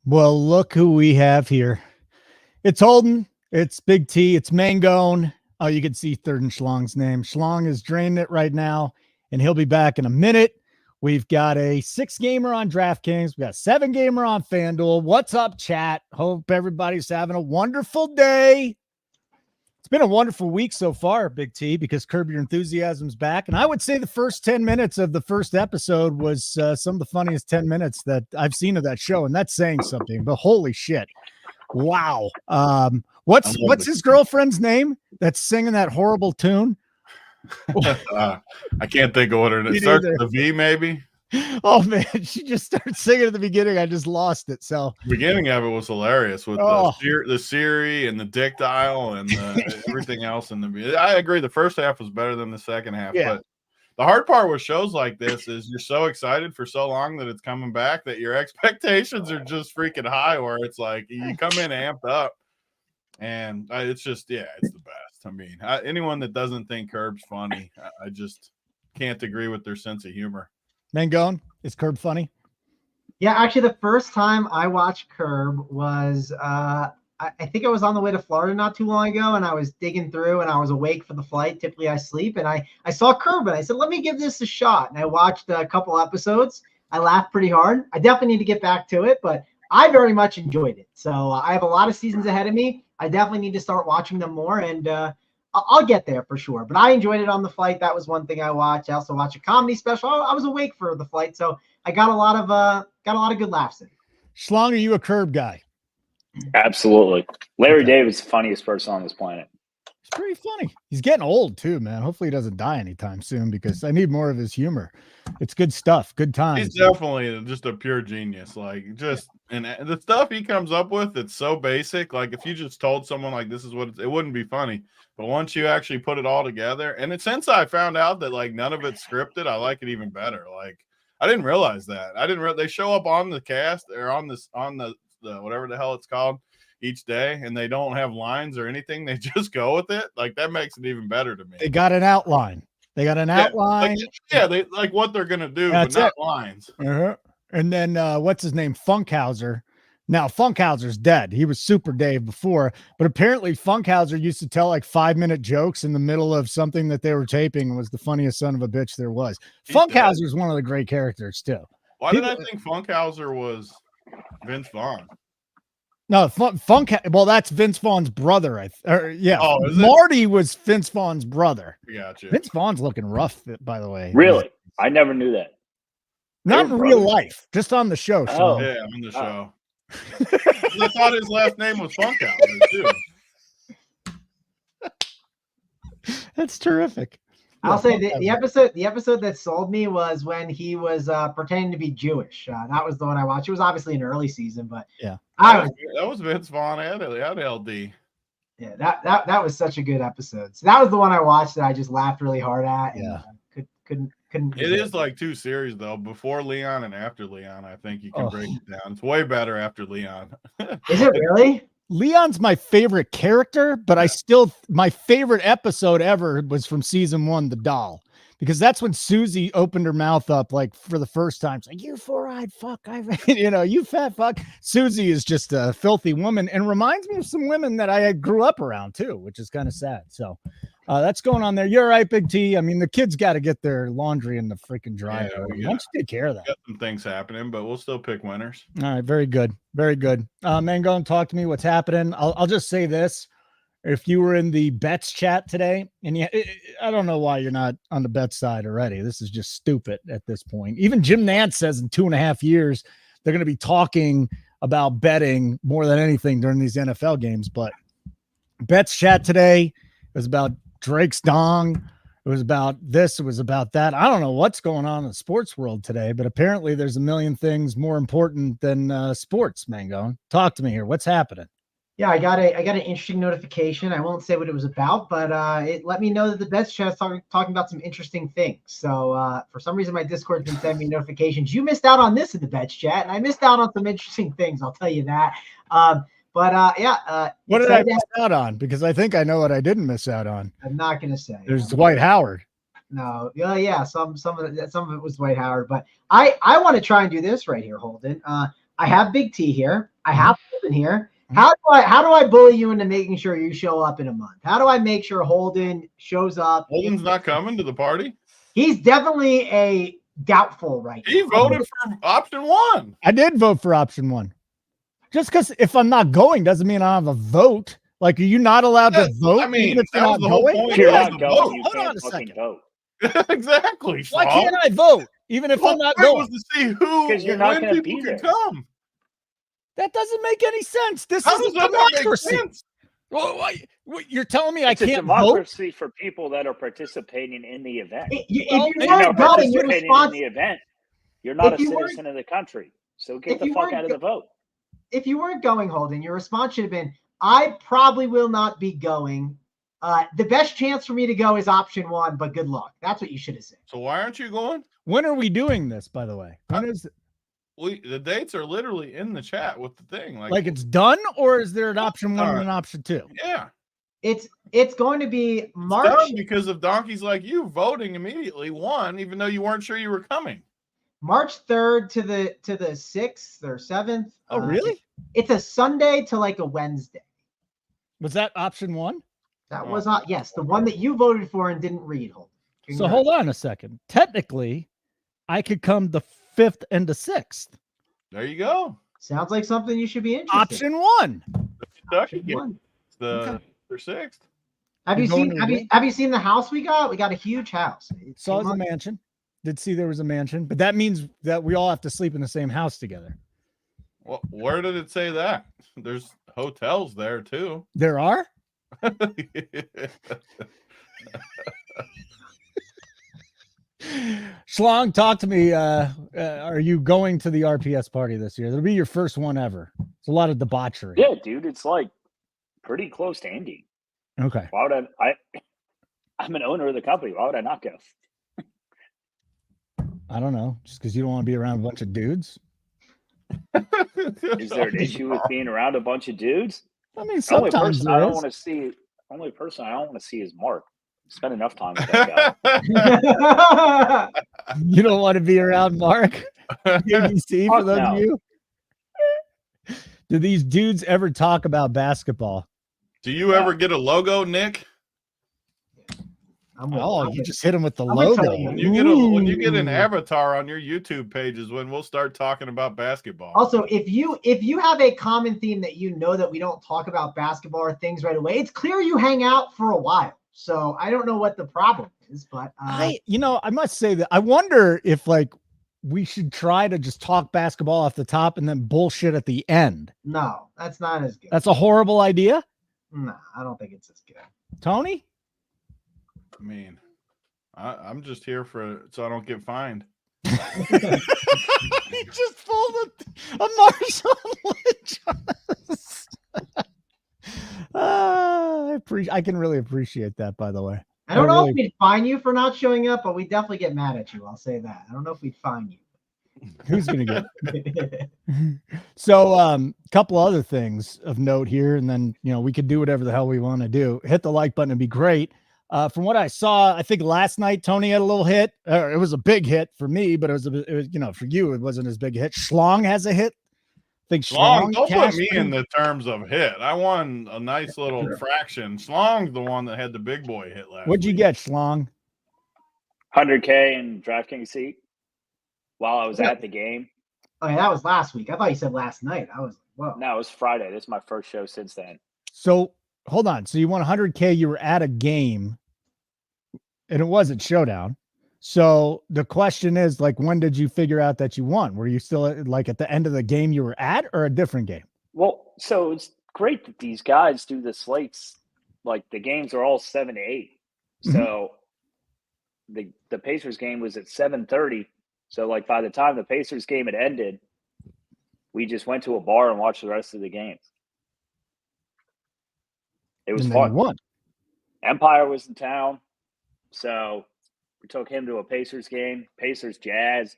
Well, look who we have here. It's Holden. It's Big T. It's Mangone. Oh, you can see Third and Schlong's name. Schlong is draining it right now, and he'll be back in a minute. We've got a 6-gamer on DraftKings. We've got a 7-gamer on FanDuel. What's up, chat? Hope everybody's having a wonderful day. It's been a wonderful week so far, Big T, because Curb Your Enthusiasm's back. And I would say the first 10 minutes of the first episode was some of the funniest 10 minutes that I've seen of that show. And that's saying something, but holy shit. Wow. What's his girlfriend's name that's singing that horrible tune? I can't think of what it starts with a V, maybe. Oh man, she just started singing at the beginning. I just lost it. So the beginning of it was hilarious with the Siri and the dick dial and everything else. I agree. The first half was better than the second half. Yeah. But the hard part with shows like this is you're so excited for so long that it's coming back that your expectations are just freaking high. Where it's like you come in amped up, and it's just it's the best. I mean, anyone that doesn't think Curb's funny, I just can't agree with their sense of humor. Mangone, is Curb funny? Yeah, actually, the first time I watched Curb was I think I was on the way to Florida not too long ago, and I was digging through, and I was awake for the flight. Typically, I sleep, and I saw Curb, and I said, let me give this a shot. And I watched a couple episodes. I laughed pretty hard. I definitely need to get back to it, but I very much enjoyed it. So I have a lot of seasons ahead of me. I definitely need to start watching them more, and I'll get there for sure. But I enjoyed it on the flight. That was one thing I watched. I also watched a comedy special. I was awake for the flight, so I got a lot of good laughs in. Schlong, are you a Curb guy? Absolutely. Larry David's the funniest person on this planet. He's pretty funny. He's getting old too, man. Hopefully he doesn't die anytime soon because I need more of his humor. It's good stuff. Good times. He's definitely just a pure genius. And the stuff he comes up with, it's so basic. Like if you just told someone like this is what it wouldn't be funny. But once you actually put it all together, and since I found out that like none of it's scripted, I like it even better. Like I didn't realize that. They show up on the cast or on the whatever the hell it's called each day, and they don't have lines or anything. They just go with it. Like that makes it even better to me. They got an outline. They they like what they're gonna do, but not lines. Uh-huh. And then what's his name? Funkhauser. Now Funkhauser's dead. He was Super Dave before, but apparently Funkhauser used to tell like 5-minute jokes in the middle of something that they were taping and was the funniest son of a bitch there was. Funkhauser's one of the great characters too. Why did I think Funkhauser was Vince Vaughn? No, well, that's Vince Vaughn's brother. Oh, Marty was Vince Vaughn's brother. Gotcha. Vince Vaughn's looking rough, by the way. Really? I never knew that. Not in real life, just on the show. Oh. Yeah, on the show. I thought his last name was Funkhauser too. That's terrific. I'll say the episode that sold me was when he was pretending to be Jewish. That was the one I watched. It was obviously an early season, but yeah, that was Vince Vaughn and LD. Yeah, that was such a good episode. So that was the one I watched that I just laughed really hard at. Yeah, and, couldn't. It is like 2 series though, before Leon and after Leon. I think you can break it down. It's way better after Leon. Is it really? Leon's my favorite character, but my favorite episode ever was from season 1, The Doll, because that's when Susie opened her mouth up like for the first time. It's like, you 4-eyed fuck, you fat fuck. Susie is just a filthy woman and reminds me of some women that I grew up around too, which is kind of sad. So that's going on there. You're right, Big T. I mean, the kids got to get their laundry in the freaking dryer. Why don't you take care of that? Got some things happening, but we'll still pick winners. All right, very good. Very good. Mangone, talk to me. What's happening? I'll just say this. If you were in the bets chat today, and I don't know why you're not on the bet side already. This is just stupid at this point. Even Jim Nantz says in 2.5 years, they're going to be talking about betting more than anything during these NFL games. But bets chat today was about Drake's dong. It was about this. It was about that. I don't know what's going on in the sports world today, but apparently there's a million things more important than sports, Mangone. Talk to me here. What's happening? Yeah, I got an interesting notification. I won't say what it was about, but it let me know that the bets chat is talking about some interesting things. So for some reason, my Discord's been sending me notifications. You missed out on this in the bets chat, and I missed out on some interesting things. I'll tell you that. What did I miss out on? Because I think I know what I didn't miss out on. I'm not going to say. There's Dwight Howard. No, yeah, some of it was Dwight Howard, but I want to try and do this right here, Holden. I have Big T here. I have Holden here. How do I bully you into making sure you show up in a month? How do I make sure Holden shows up? Holden's not coming to the party. He's definitely a doubtful right now. He voted for option 1. I did vote for option 1. Just because if I'm not going doesn't mean I have a vote. Like, are you not allowed to vote? I mean, even if that you're was not the whole going? point. If you're Yeah, not going, you hold on can't a fucking second. vote. Exactly. Why Sloth. can't I vote even if The I'm whole not point going? was to see who, 'Cause you're not when gonna people be can there. come. That doesn't make any sense. This How is does a that not make democracy. sense? Well, what, you're telling me It's I a can't vote? democracy for people that are participating in the event. If Well, you If you're weren't not going, your participating in response. the event, you're not a If you weren't- citizen of the country. So if get the you fuck weren't out of the vote. If you weren't going, Holden, your response should have been, "I probably will not be going. The best chance for me to go is option 1, but good luck." That's what you should have said. So why aren't you going? When are we doing this, by the way? When is it? The dates are literally in the chat with the thing. Like it's done, or is there an option 1 and Alright. an option 2? Yeah. It's going to be It's March. done because of donkeys like you voting immediately won, even though you weren't sure you were coming. March 3rd to the 6th or 7th. Oh, really? It's a Sunday to like a Wednesday. Was that option 1? That was not, yes, the one that you voted for and didn't read, Holden. So hold on a second. Technically, I could come the 5th and the 6th. There you go. Sounds like something you should be interested Option 1. Kentucky in. One. gets the Okay. their 6th. Have you You're going seen to have the you have you seen the house we got? We got a huge house. Saw the mansion. Did see there was a mansion, but that means that we all have to sleep in the same house together. Well, where did it say that? There's hotels there too. There are? Schlong, talk to me. Are you going to the RPS party this year? It'll be your first one ever. It's a lot of debauchery. Yeah, dude, it's like pretty close to ending. Okay. Why would I'm an owner of the company. Why would I not go? I don't know. Just because you don't want to be around a bunch of dudes. Is there an issue with being around a bunch of dudes? I mean, The only sometimes person I there don't is. want to see. Only person I don't want to see is Mark. Spend enough time with that guy. You don't want to be around Mark? ABC, for Fuck those no. of you. Do these dudes ever talk about basketball? Do you ever get a logo, Nick? Oh, you just hit him with the I'm gonna tell logo. When you get an avatar on your YouTube page is when we'll start talking about basketball. Also, if you have a common theme that you know that we don't talk about basketball or things right away, it's clear you hang out for a while. So I don't know what the problem is, but I must say that I wonder if like we should try to just talk basketball off the top and then bullshit at the end. no, that's not as good. That's a horrible idea. No, I don't think it's as good. Tony? I mean, I'm just here so I don't get fined. He just pulled a Marshawn Lynch on us. I can really appreciate that, by the way. I don't I know really- if we'd fine you for not showing up, but we definitely get mad at you. I'll say that. I don't know if we'd fine you. Who's gonna get? So, couple other things of note here, and then we could do whatever the hell we want to do. Hit the like button; it'd be great. From what I saw, I think last night Tony had a little hit. It was a big hit for me, but it was for you, it wasn't as big a hit. Schlong has a hit. I think Schlong, don't put cashed me pretty- in the terms of hit. I won a nice little fraction. Schlong's the one that had the big boy hit last. What'd you week. get, Schlong? 100K in DraftKings Seek while I was at the game. Oh, yeah, that was last week. I thought you said last night. I was like, whoa. No, it was Friday. This is my first show since then. So hold on. So you won 100K. You were at a game, and it wasn't Showdown. So the question is, like, when did you figure out that you won? Were you still like at the end of the game you were at, or a different game? Well, so it's great that these guys do the slates. Like the games are all 7 to 8. So the Pacers game was at 7:30. So like by the time the Pacers game had ended, we just went to a bar and watched the rest of the games. It was And then you fun. won. Empire was in town, so we took him to a Pacers game, Pacers Jazz,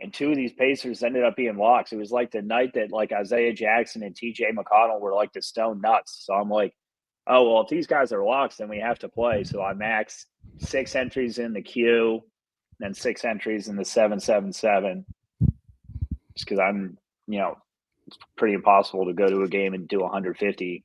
and 2 of these Pacers ended up being locks. It was like the night that like Isaiah Jackson and TJ McConnell were like the stone nuts. So I'm like, oh, well, if these guys are locks, then we have to play. So I maxed 6 entries in the queue, then 6 entries in the 777. Just because I'm, it's pretty impossible to go to a game and do 150.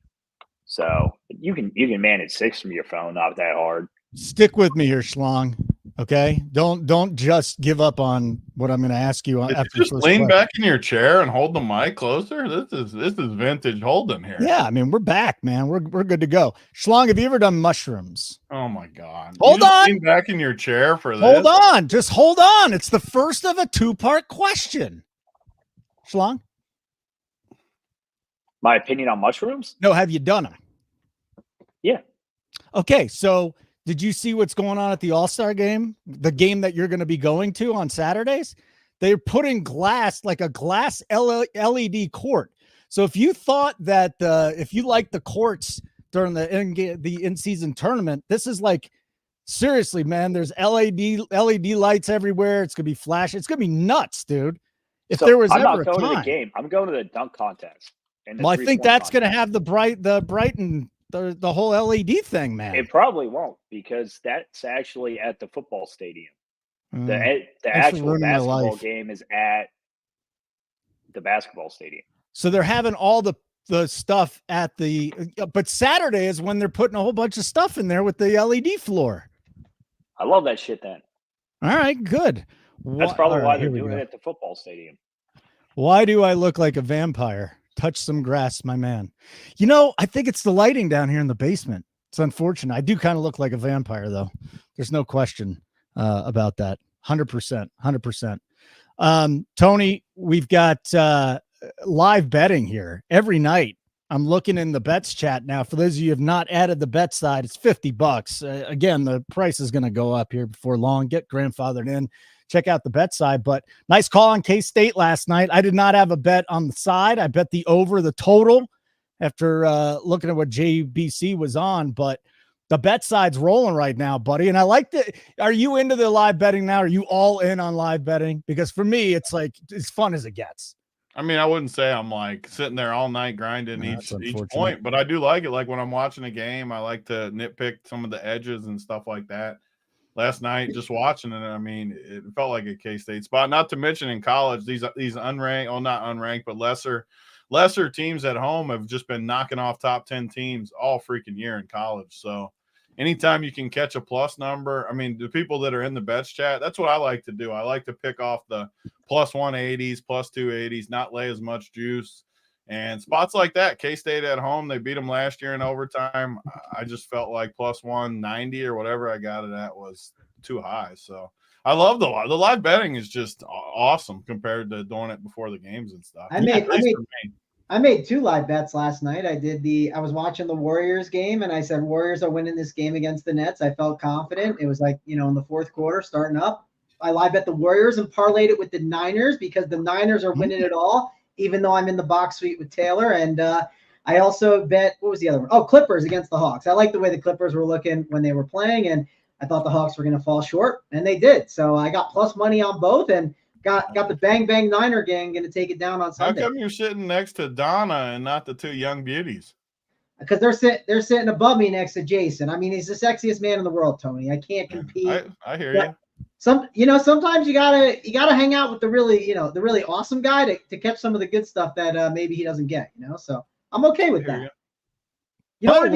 So you can manage 6 from your phone, not that hard. Stick with me here, Schlong. Okay, don't just give up on what I'm going to ask you after just first lean question. back in your chair and hold the mic closer. This is vintage Holden here. Yeah, I mean, we're back, man. We're good to go. Schlong, have you ever done mushrooms? Oh my God. Hold on. Lean back in your chair for this. Hold on. Just hold on. It's the first of a 2-part question. Schlong? My opinion on mushrooms? No, have you done them? Yeah. Okay, so did you see what's going on at the All-Star game? The game that you're going to be going to on Saturdays? They're putting glass, like a glass LED court. So if you thought that if you like the courts during the in-season tournament, this is like, seriously, man, there's LED lights everywhere. It's going to be flash. It's going to be nuts, dude. If there was I'm ever not going a time. to the game. I'm going to the dunk contest. Well, I think that's going to have the Brighton, the whole LED thing, man. It probably won't, because that's actually at the football stadium. The actual basketball game is at the basketball stadium. So they're having all the stuff at the, but Saturday is when they're putting a whole bunch of stuff in there with the LED floor. I love that shit then. All right, good. That's probably why they're doing it at the football stadium. Why do I look like a vampire? Touch some grass, my man. You know, I think it's the lighting down here in the basement. It's unfortunate. I do kind of look like a vampire, though. There's no question about that. 100%. Tony, we've got live betting here every night. I'm looking in the bets chat now. For those of you who have not added the bet side, it's $50. Again, the price is going to go up here before long. Get grandfathered in. Check out the bet side. But nice call on K-State last night. I did not have a bet on the side. I bet the over the total after looking at what JBC was on. But the bet side's rolling right now, buddy. And I like the. Are you into the live betting now? Are you all in on live betting? Because for me, it's like as fun as it gets. I mean, I wouldn't say I'm like sitting there all night grinding each point, but I do like it. Like when I'm watching a game, I like to nitpick some of the edges and stuff like that. Last night, just watching it, I mean, it felt like a K-State spot. Not to mention in college, these unranked, well, not unranked, but lesser teams at home have just been knocking off top 10 teams all freaking year in college. So anytime you can catch a plus number, I mean, the people that are in the bets chat, that's what I like to do. I like to pick off the plus 180s, plus 280s, not lay as much juice. And spots like that, K-State at home, they beat them last year in overtime. I just felt like plus 190 or whatever I got it at was too high. So I love the live betting is just awesome compared to doing it before the games and stuff. I made 2 live bets last night. I was watching the Warriors game and I said Warriors are winning this game against the Nets. I felt confident. It was like, in the fourth quarter starting up. I live bet the Warriors and parlayed it with the Niners because the Niners are winning it all, even though I'm in the box suite with Taylor. And I also bet, what was the other one? Oh, Clippers against the Hawks. I like the way the Clippers were looking when they were playing, and I thought the Hawks were going to fall short, and they did. So I got plus money on both and got the bang bang Niner gang going to take it down on Sunday. How come you're sitting next to Donna and not the 2 young beauties? Because they're sitting above me next to Jason. I mean, he's the sexiest man in the world, Tony. I can't compete. I hear you. Sometimes you gotta hang out with the really awesome guy to catch some of the good stuff that maybe he doesn't get. So I'm okay with that. You don't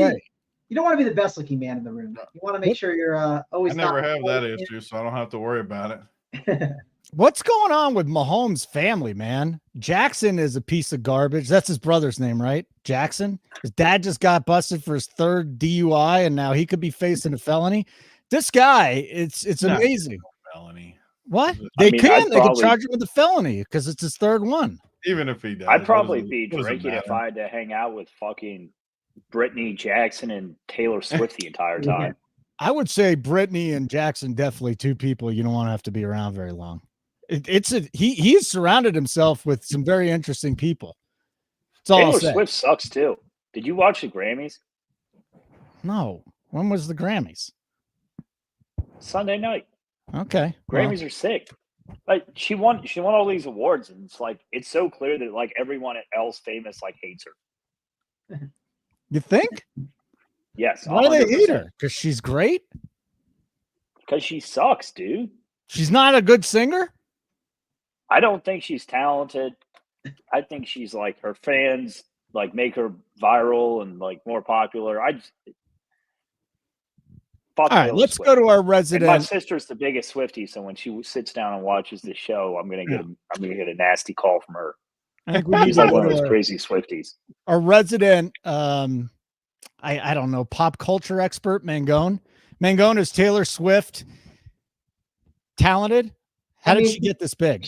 want to be the best looking man in the room. You want to make sure you're always. I never have that issue, so I don't have to worry about it. What's going on with Mahomes' family, man? Jackson is a piece of garbage. That's his brother's name, right? Jackson. His dad just got busted for his 3rd DUI, and now he could be facing a felony. This guy, it's amazing. Felony. What? They can charge him with a felony because it's his 3rd one. Even if he does. I'd probably be drinking if I had to hang out with fucking Brittany Jackson and Taylor Swift the entire time. I would say Brittany and Jackson, definitely 2 people you don't want to have to be around very long. He's surrounded himself with some very interesting people. Taylor Swift sucks too. Did you watch the Grammys? No. When was the Grammys? Sunday night. Okay. Grammys are sick. Like she won all these awards, and it's so clear that like everyone else famous hates her. You think? Yes. Why do they hate her? Because she's great? Because she sucks, dude. She's not a good singer? I don't think she's talented. I think she's like her fans like make her viral and like more popular. All right, let's go to our resident. And my sister's the biggest Swiftie, so when she sits down and watches the show, I'm gonna get a nasty call from her. I think we need She's to like go one of to those crazy Swifties. our resident. I don't know, pop culture expert Mangone. Mangone, is Taylor Swift talented? How did she get this big?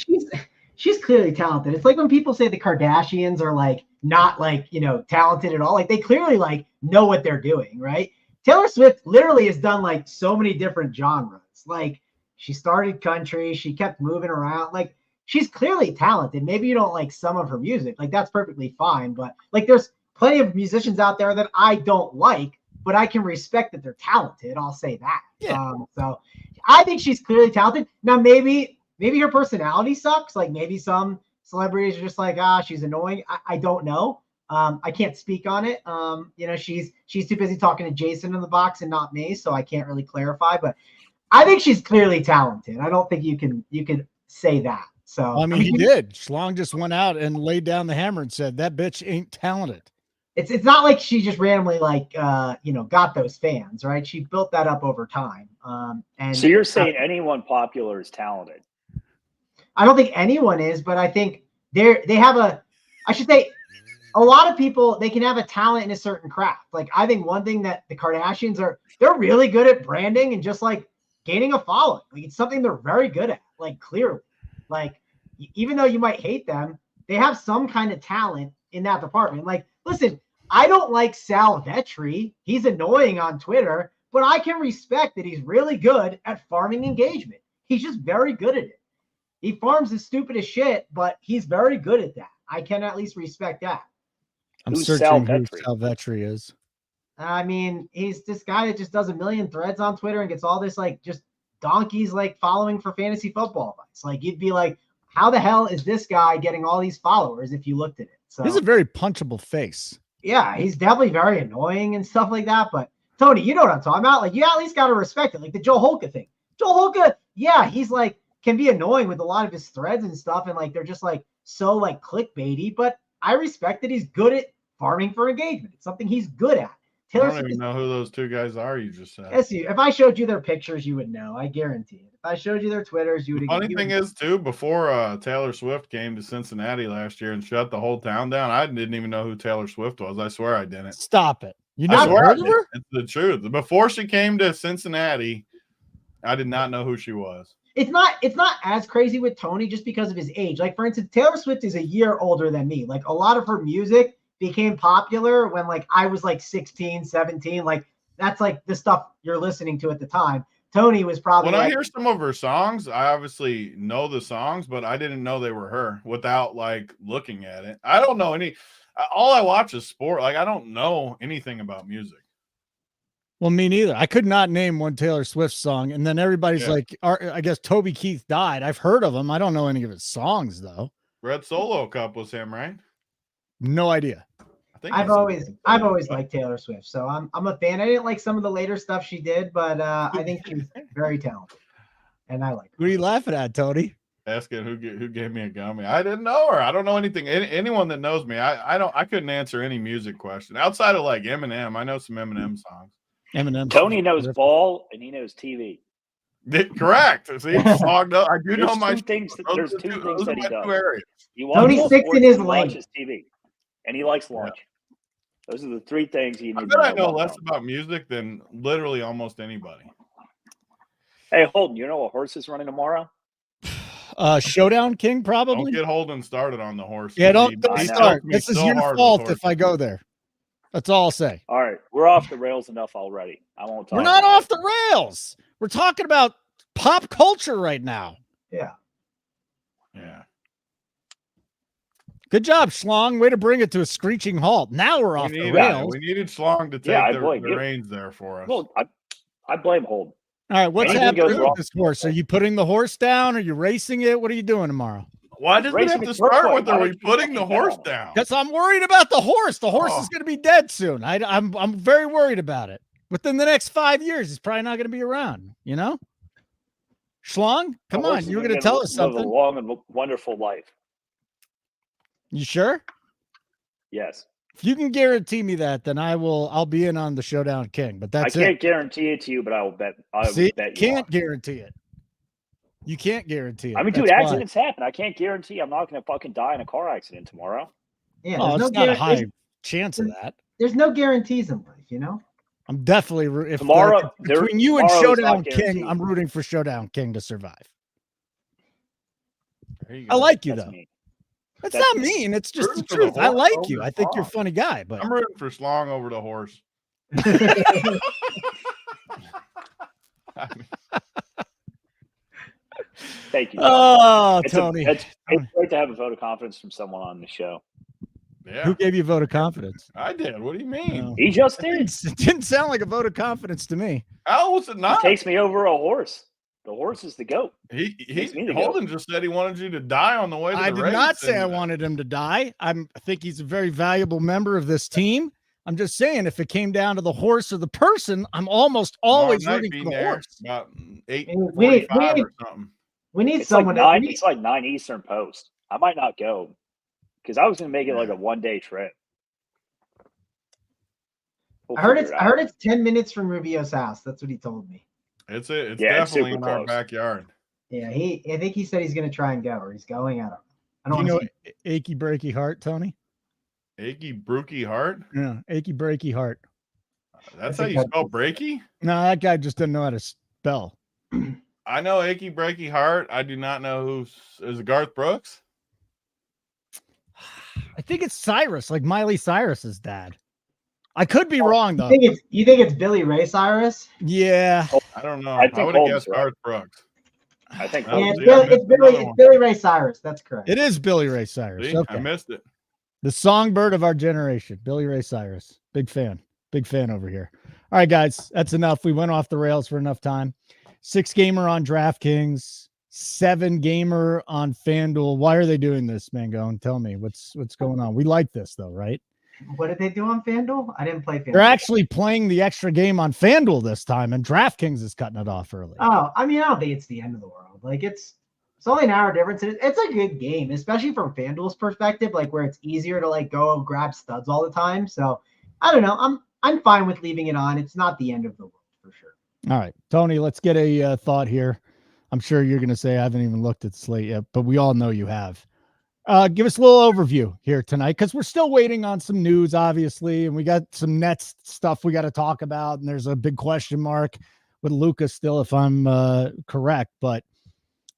She's clearly talented. It's like when people say the Kardashians are like not like, talented at all. Like they clearly like know what they're doing, right? Taylor Swift literally has done like so many different genres. Like she started country, she kept moving around. Like she's clearly talented. Maybe you don't like some of her music. Like that's perfectly fine. But like there's plenty of musicians out there that I don't like, but I can respect that they're talented. I'll say that. Yeah. So I think she's clearly talented. Now maybe her personality sucks. Like maybe some celebrities are just like, she's annoying. I don't know. I can't speak on it. She's too busy talking to Jason in the box and not me, so I can't really clarify. But I think she's clearly talented. I don't think you can say that. So I mean, he did. Schlong just went out and laid down the hammer and said that bitch ain't talented. It's not like she just randomly got those fans, right? She built that up over time. And so you're saying anyone popular is talented? I don't think anyone is, but I think they have a lot of people, they can have a talent in a certain craft. Like I think one thing that the Kardashians they're really good at branding and just like gaining a following. Like it's something they're very good at, like clearly. Like even though you might hate them, they have some kind of talent in that department. Like, listen, I don't like Sal Vetri. He's annoying on Twitter, but I can respect that he's really good at farming engagement. He's just very good at it. He farms the stupidest shit, but he's very good at that. I can at least respect that. I'm searching who Sal Vetri is. I mean, he's this guy that just does a million threads on Twitter and gets all this like just donkeys like following for fantasy football advice. Like you'd be like, how the hell is this guy getting all these followers if you looked at it? So he's a very punchable face. Yeah, he's definitely very annoying and stuff like that. But Tony, you know what I'm talking about. Like you at least got to respect it. Like the Joe Holka thing. Joe Holka, yeah, he's like can be annoying with a lot of his threads and stuff, and like they're just like so like clickbaity. But I respect that he's good at farming for engagement. It's something he's good at. Taylor I don't even know who those two guys are. You just said. Yes, if I showed you their pictures, you would know. I guarantee it. If I showed you their Twitters, you would. The funny thing is, too, before Taylor Swift came to Cincinnati last year and shut the whole town down, I didn't even know who Taylor Swift was. I swear I didn't. Stop it. You never heard of her? It's the truth. Before she came to Cincinnati, I did not know who she was. It's not as crazy with Tony just because of his age. Like, for instance, Taylor Swift is a year older than me. Like, a lot of her music became popular when like I was like 16, 17. Like that's like the stuff you're listening to at the time. Tony was probably when I hear some of her songs, I obviously know the songs, but I didn't know they were her without like looking at it. I don't know all I watch is sport. Like I don't know anything about music. Well, me neither. I could not name one Taylor Swift song. And then everybody's like, I guess Toby Keith died. I've heard of him. I don't know any of his songs though. Red Solo Cup was him, right? No idea. I've always liked Taylor Swift, so I'm a fan. I didn't like some of the later stuff she did, but I think she's very talented, and I like her. What are you laughing at, Tony? Asking who gave me a gummy. I didn't know her. I don't know anything. Anyone that knows me, I couldn't answer any music question outside of like Eminem. I know some Eminem songs. Eminem. Tony knows ball and he knows TV. Correct. See, fogged up. I do know my things. There's two things that he does. Tony sticks in his lane. Watches TV, and he likes lunch. Yeah. Those are the three things you need. I bet I know less about music than literally almost anybody. Hey, Holden, you know what horse is running tomorrow? Showdown King, probably. Don't get Holden started on the horse. Yeah, don't start. This is your fault if I go there. That's all I'll say. All right, we're off the rails enough already. I won't talk. We're not off the rails. We're talking about pop culture right now. Yeah. Yeah. Good job, Schlong. Way to bring it to a screeching halt. Now we're off the rails. We needed Schlong to take the reins there for us. Well, I blame Holden. All right, what's happening with this horse? Are you putting the horse down? Are you racing it? What are you doing tomorrow? Why does it have to start with are we putting the horse down? Because I'm worried about the horse. The horse is going to be dead soon. I'm very worried about it. Within the next 5 years, he's probably not going to be around, you know? Schlong, come on. You were going to tell us something. A long and wonderful life. You sure? Yes. If you can guarantee me that, then I'll be in on the Showdown King. But that's I can't guarantee it to you, but I will bet. I will bet you can't guarantee it. You can't guarantee it. I mean, dude, accidents happen. I can't guarantee I'm not going to fucking die in a car accident tomorrow. Yeah, oh, it's not a high chance of that. There's no guarantees in life, you know. I'm definitely between you and Showdown King, I'm rooting for Showdown King to survive. I like you though. Mean. That's not mean. It's just the truth. I like you. I think you're a funny guy, but I'm rooting for Schlong over the horse. Thank you. Oh, Tony. It's great to have a vote of confidence from someone on the show. Yeah. Who gave you a vote of confidence? I did. What do you mean? He just did. It didn't sound like a vote of confidence to me. How was it not? He takes me over a horse. The horse is the GOAT. Holden just said he wanted you to die on the way to the race. I did not say I wanted him to die. I think he's a very valuable member of this team. I'm just saying, if it came down to the horse or the person, I'm almost always rooting for the horse. About 8:45 or something. We need it's someone. It's like 9 Eastern Post. I might not go because I was going to make it like a 1-day trip. I heard it's 10 minutes from Rubio's house. That's what he told me. It's definitely in our backyard. Yeah, I think he said he's going to try and go, or he's going. I don't know. Achy breaky heart, Tony. Achy brooky heart. Yeah, achy breaky heart. That's how you spell breaky. No, that guy just doesn't know how to spell. I know achy breaky heart. I do not know is it Garth Brooks. I think it's Cyrus, like Miley Cyrus's dad. I could be wrong though. You think it's Billy Ray Cyrus? Yeah. I don't know. I would have guessed Garth Brooks. I think it's Billy Ray Cyrus. That's correct. It is Billy Ray Cyrus. See, okay. I missed it. The songbird of our generation, Billy Ray Cyrus. Big fan over here. All right, guys, that's enough. We went off the rails for enough time. 6-gamer on DraftKings, 7-gamer on FanDuel. Why are they doing this, Mangone? Tell me what's going on. We like this though, right? What did they do on FanDuel? I didn't play FanDuel. They're actually playing the extra game on FanDuel this time, and DraftKings is cutting it off early. Oh, I mean, I don't think it's the end of the world. Like it's only an hour difference. It's a good game, especially from FanDuel's perspective, like where it's easier to like go grab studs all the time. So I don't know. I'm fine with leaving it on. It's not the end of the world for sure. All right, Tony, let's get a thought here. I'm sure you're going to say I haven't even looked at the slate yet, but we all know you have. Give us a little overview here tonight because we're still waiting on some news, obviously, and we got some Nets stuff we got to talk about, and there's a big question mark with Luka still, if I'm correct. But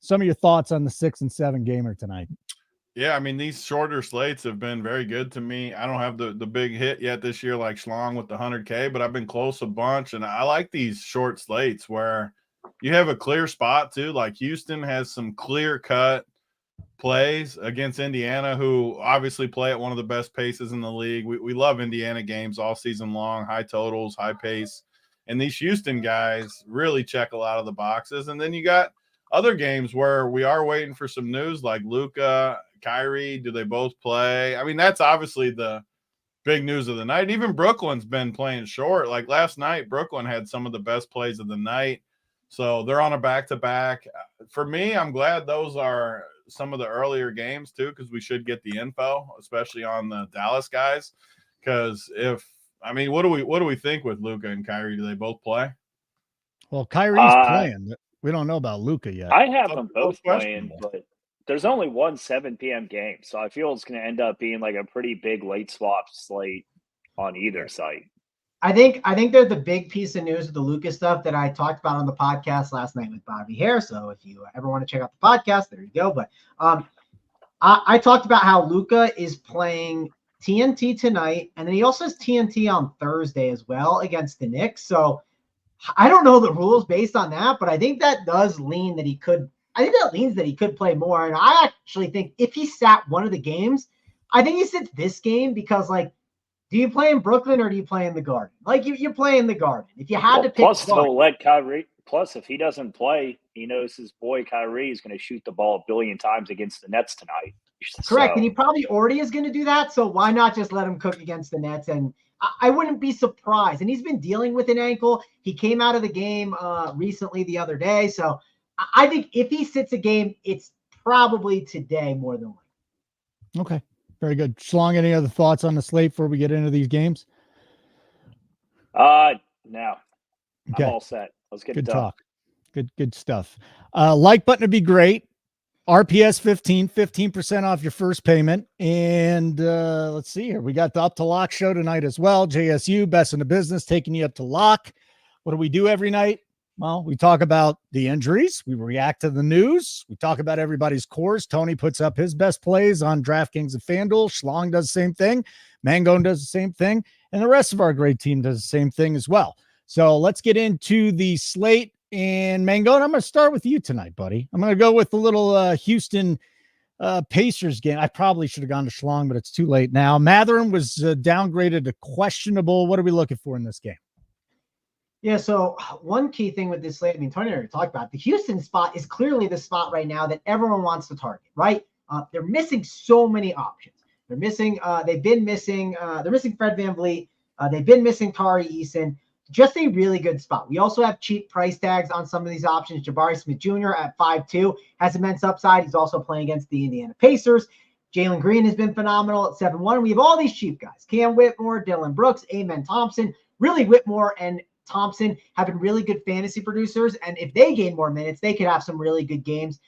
some of your thoughts on the 6 and 7 gamer tonight. Yeah, I mean, these shorter slates have been very good to me. I don't have the big hit yet this year like Schlong with the 100K, but I've been close a bunch, and I like these short slates where you have a clear spot too. Like Houston has some clear-cut plays against Indiana, who obviously play at one of the best paces in the league. We love Indiana games all season long, high totals, high pace. And these Houston guys really check a lot of the boxes. And then you got other games where we are waiting for some news like Luka, Kyrie. Do they both play? I mean, that's obviously the big news of the night. Even Brooklyn's been playing short. Like last night, Brooklyn had some of the best plays of the night. So they're on a back-to-back. For me, I'm glad those are some of the earlier games too, because we should get the info, especially on the Dallas guys. Because what do we think with Luka and Kyrie? Do they both play? Well, Kyrie's playing. We don't know about Luka yet. I have them both playing, but there's only one 7 p.m. game, so I feel it's going to end up being like a pretty big late swap slate on either site. I think they're the big piece of news with the Luka stuff that I talked about on the podcast last night with Bobby Hare. So if you ever want to check out the podcast, there you go. But I talked about how Luka is playing TNT tonight, and then he also has TNT on Thursday as well against the Knicks. So I don't know the rules based on that, but I think that does lean that he could. I think that leans that he could play more. And I actually think if he sat one of the games, I think he sits this game because like. Do you play in Brooklyn or do you play in the Garden? Like you play in the Garden. If you had to pick plus one. He'll let Kyrie. Plus, if he doesn't play, he knows his boy Kyrie is going to shoot the ball 1 billion times against the Nets tonight. Correct, and he probably already is going to do that. So why not just let him cook against the Nets? And I wouldn't be surprised. And he's been dealing with an ankle. He came out of the game recently the other day. So I think if he sits a game, it's probably today more than likely. Okay. Very good. Schlong, any other thoughts on the slate before we get into these games? No. Okay. I'm all set. Let's get Good it done. talk. Good stuff. Like button would be great. RPS 15% off your first payment. And let's see here. We got the Up to Lock show tonight as well. JSU, best in the business, taking you up to lock. What do we do every night? Well, we talk about the injuries. We react to the news. We talk about everybody's cores. Tony puts up his best plays on DraftKings and FanDuel. Schlong does the same thing. Mangone does the same thing. And the rest of our great team does the same thing as well. So let's get into the slate. And Mangone, I'm going to start with you tonight, buddy. I'm going to go with the little Houston Pacers game. I probably should have gone to Schlong, but it's too late now. Mathurin was downgraded to questionable. What are we looking for in this game? Yeah, so one key thing with this slate, I mean, Tony already talked about, the Houston spot is clearly the spot right now that everyone wants to target, right? They're missing so many options. They're missing Fred VanVleet. They've been missing Tari Eason. Just a really good spot. We also have cheap price tags on some of these options. Jabari Smith Jr. at 5'2" has immense upside. He's also playing against the Indiana Pacers. Jalen Green has been phenomenal at 7'1". We have all these cheap guys. Cam Whitmore, Dylan Brooks, Amen Thompson. Really, Whitmore and Thompson have been really good fantasy producers. And if they gain more minutes, they could have some really good games.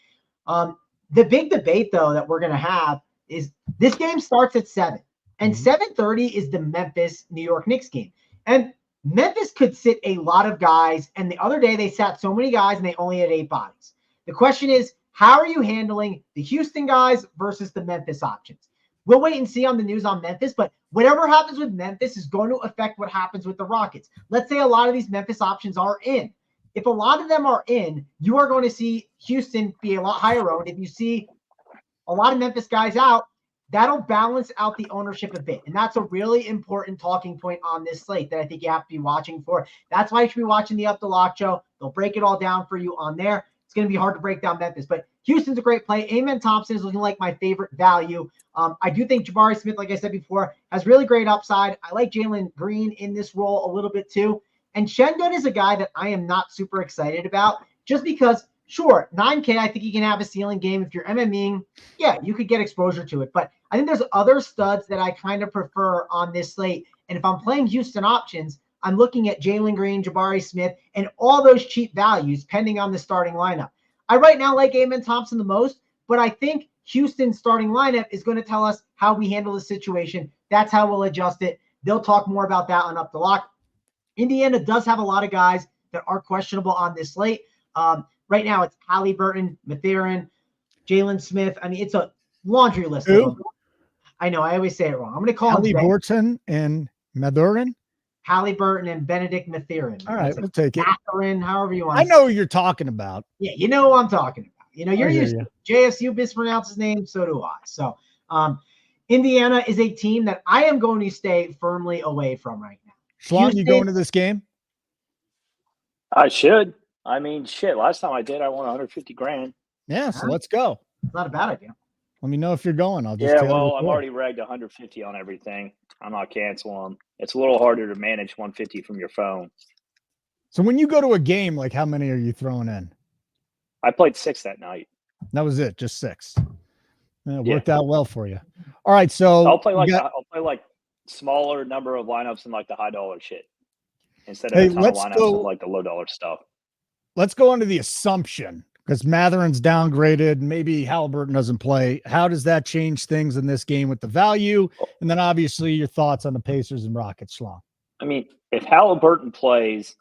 The big debate, though, that we're going to have is this game starts at 7. And 7:30 is the Memphis-New York Knicks game. And Memphis could sit a lot of guys, and the other day they sat so many guys and they only had 8 bodies. The question is, how are you handling the Houston guys versus the Memphis options? We'll wait and see on the news on Memphis, but whatever happens with Memphis is going to affect what happens with the Rockets. Let's say a lot of these Memphis options are in. If a lot of them are in, you are going to see Houston be a lot higher owned. If you see a lot of Memphis guys out, that'll balance out the ownership a bit. And that's a really important talking point on this slate that I think you have to be watching for. That's why you should be watching the Up the Lock show. They'll break it all down for you on there. It's going to be hard to break down Memphis, but Houston's a great play. Amen Thompson is looking like my favorite value. I do think Jabari Smith, like I said before, has really great upside. I like Jalen Green in this role a little bit too. And Şengün is a guy that I am not super excited about just because, sure, 9K, I think he can have a ceiling game. If you're MMing, yeah, you could get exposure to it. But I think there's other studs that I kind of prefer on this slate. And if I'm playing Houston options, I'm looking at Jalen Green, Jabari Smith, and all those cheap values pending on the starting lineup. I right now like Amen Thompson the most, but I think Houston's starting lineup is going to tell us how we handle the situation. That's how we'll adjust it. They'll talk more about that on Up the Lock. Indiana does have a lot of guys that are questionable on this slate. Right now, it's Halliburton, Mathurin, Jalen Smith. I mean, it's a laundry list of them. I know, I always say it wrong. I'm going to call him Halliburton and Mathurin. Halliburton and Benedict Mathurin. All right, we'll take it. Mathurin, however you want. I know who you're talking about. Yeah, you know who I'm talking about. You know, you're used to JSU mispronounces name, so do I. So, Indiana is a team that I am going to stay firmly away from right now. Schlong, you going to this game? I should. I mean, shit. Last time I did, I won 150 grand. Yeah, so let's go. It's not a bad idea. Let me know if you're going. I'll just I'm already ragged 150 on everything. I'm not canceling them. It's a little harder to manage 150 from your phone. So when you go to a game, like how many are you throwing in? I played 6 that night. That was it, just 6. It worked out well for you. All right, so I'll play like smaller number of lineups and like the high dollar shit instead of a ton of lineups and like the low dollar stuff. Let's go under the assumption, because Mathurin's downgraded, maybe Halliburton doesn't play. How does that change things in this game with the value? And then obviously your thoughts on the Pacers and Rockets, Schlong. I mean, if Halliburton plays,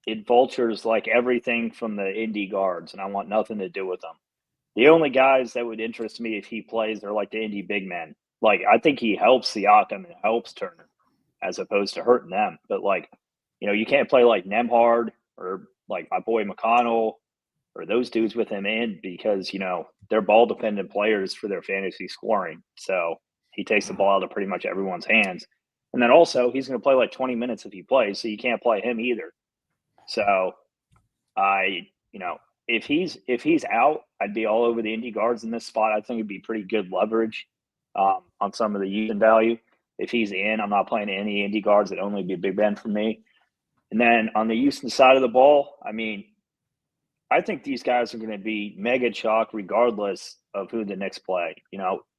it vultures like everything from the Indy guards, and I want nothing to do with them. The only guys that would interest me if he plays are like the Indy big men. Like, I think he helps Siakam and helps Turner as opposed to hurting them. But, like, you know, you can't play like Nembhard or like my boy McConnell or those dudes with him in because, you know, they're ball-dependent players for their fantasy scoring. So he takes the ball out of pretty much everyone's hands. And then also he's going to play like 20 minutes if he plays, so you can't play him either. So if he's out, I'd be all over the Indy guards in this spot. I think it'd be pretty good leverage on some of the Houston value. If he's in, I'm not playing any Indy guards. It'd only be Big Ben for me. And then on the Houston side of the ball, I mean, I think these guys are going to be mega chalk regardless of who the Knicks play.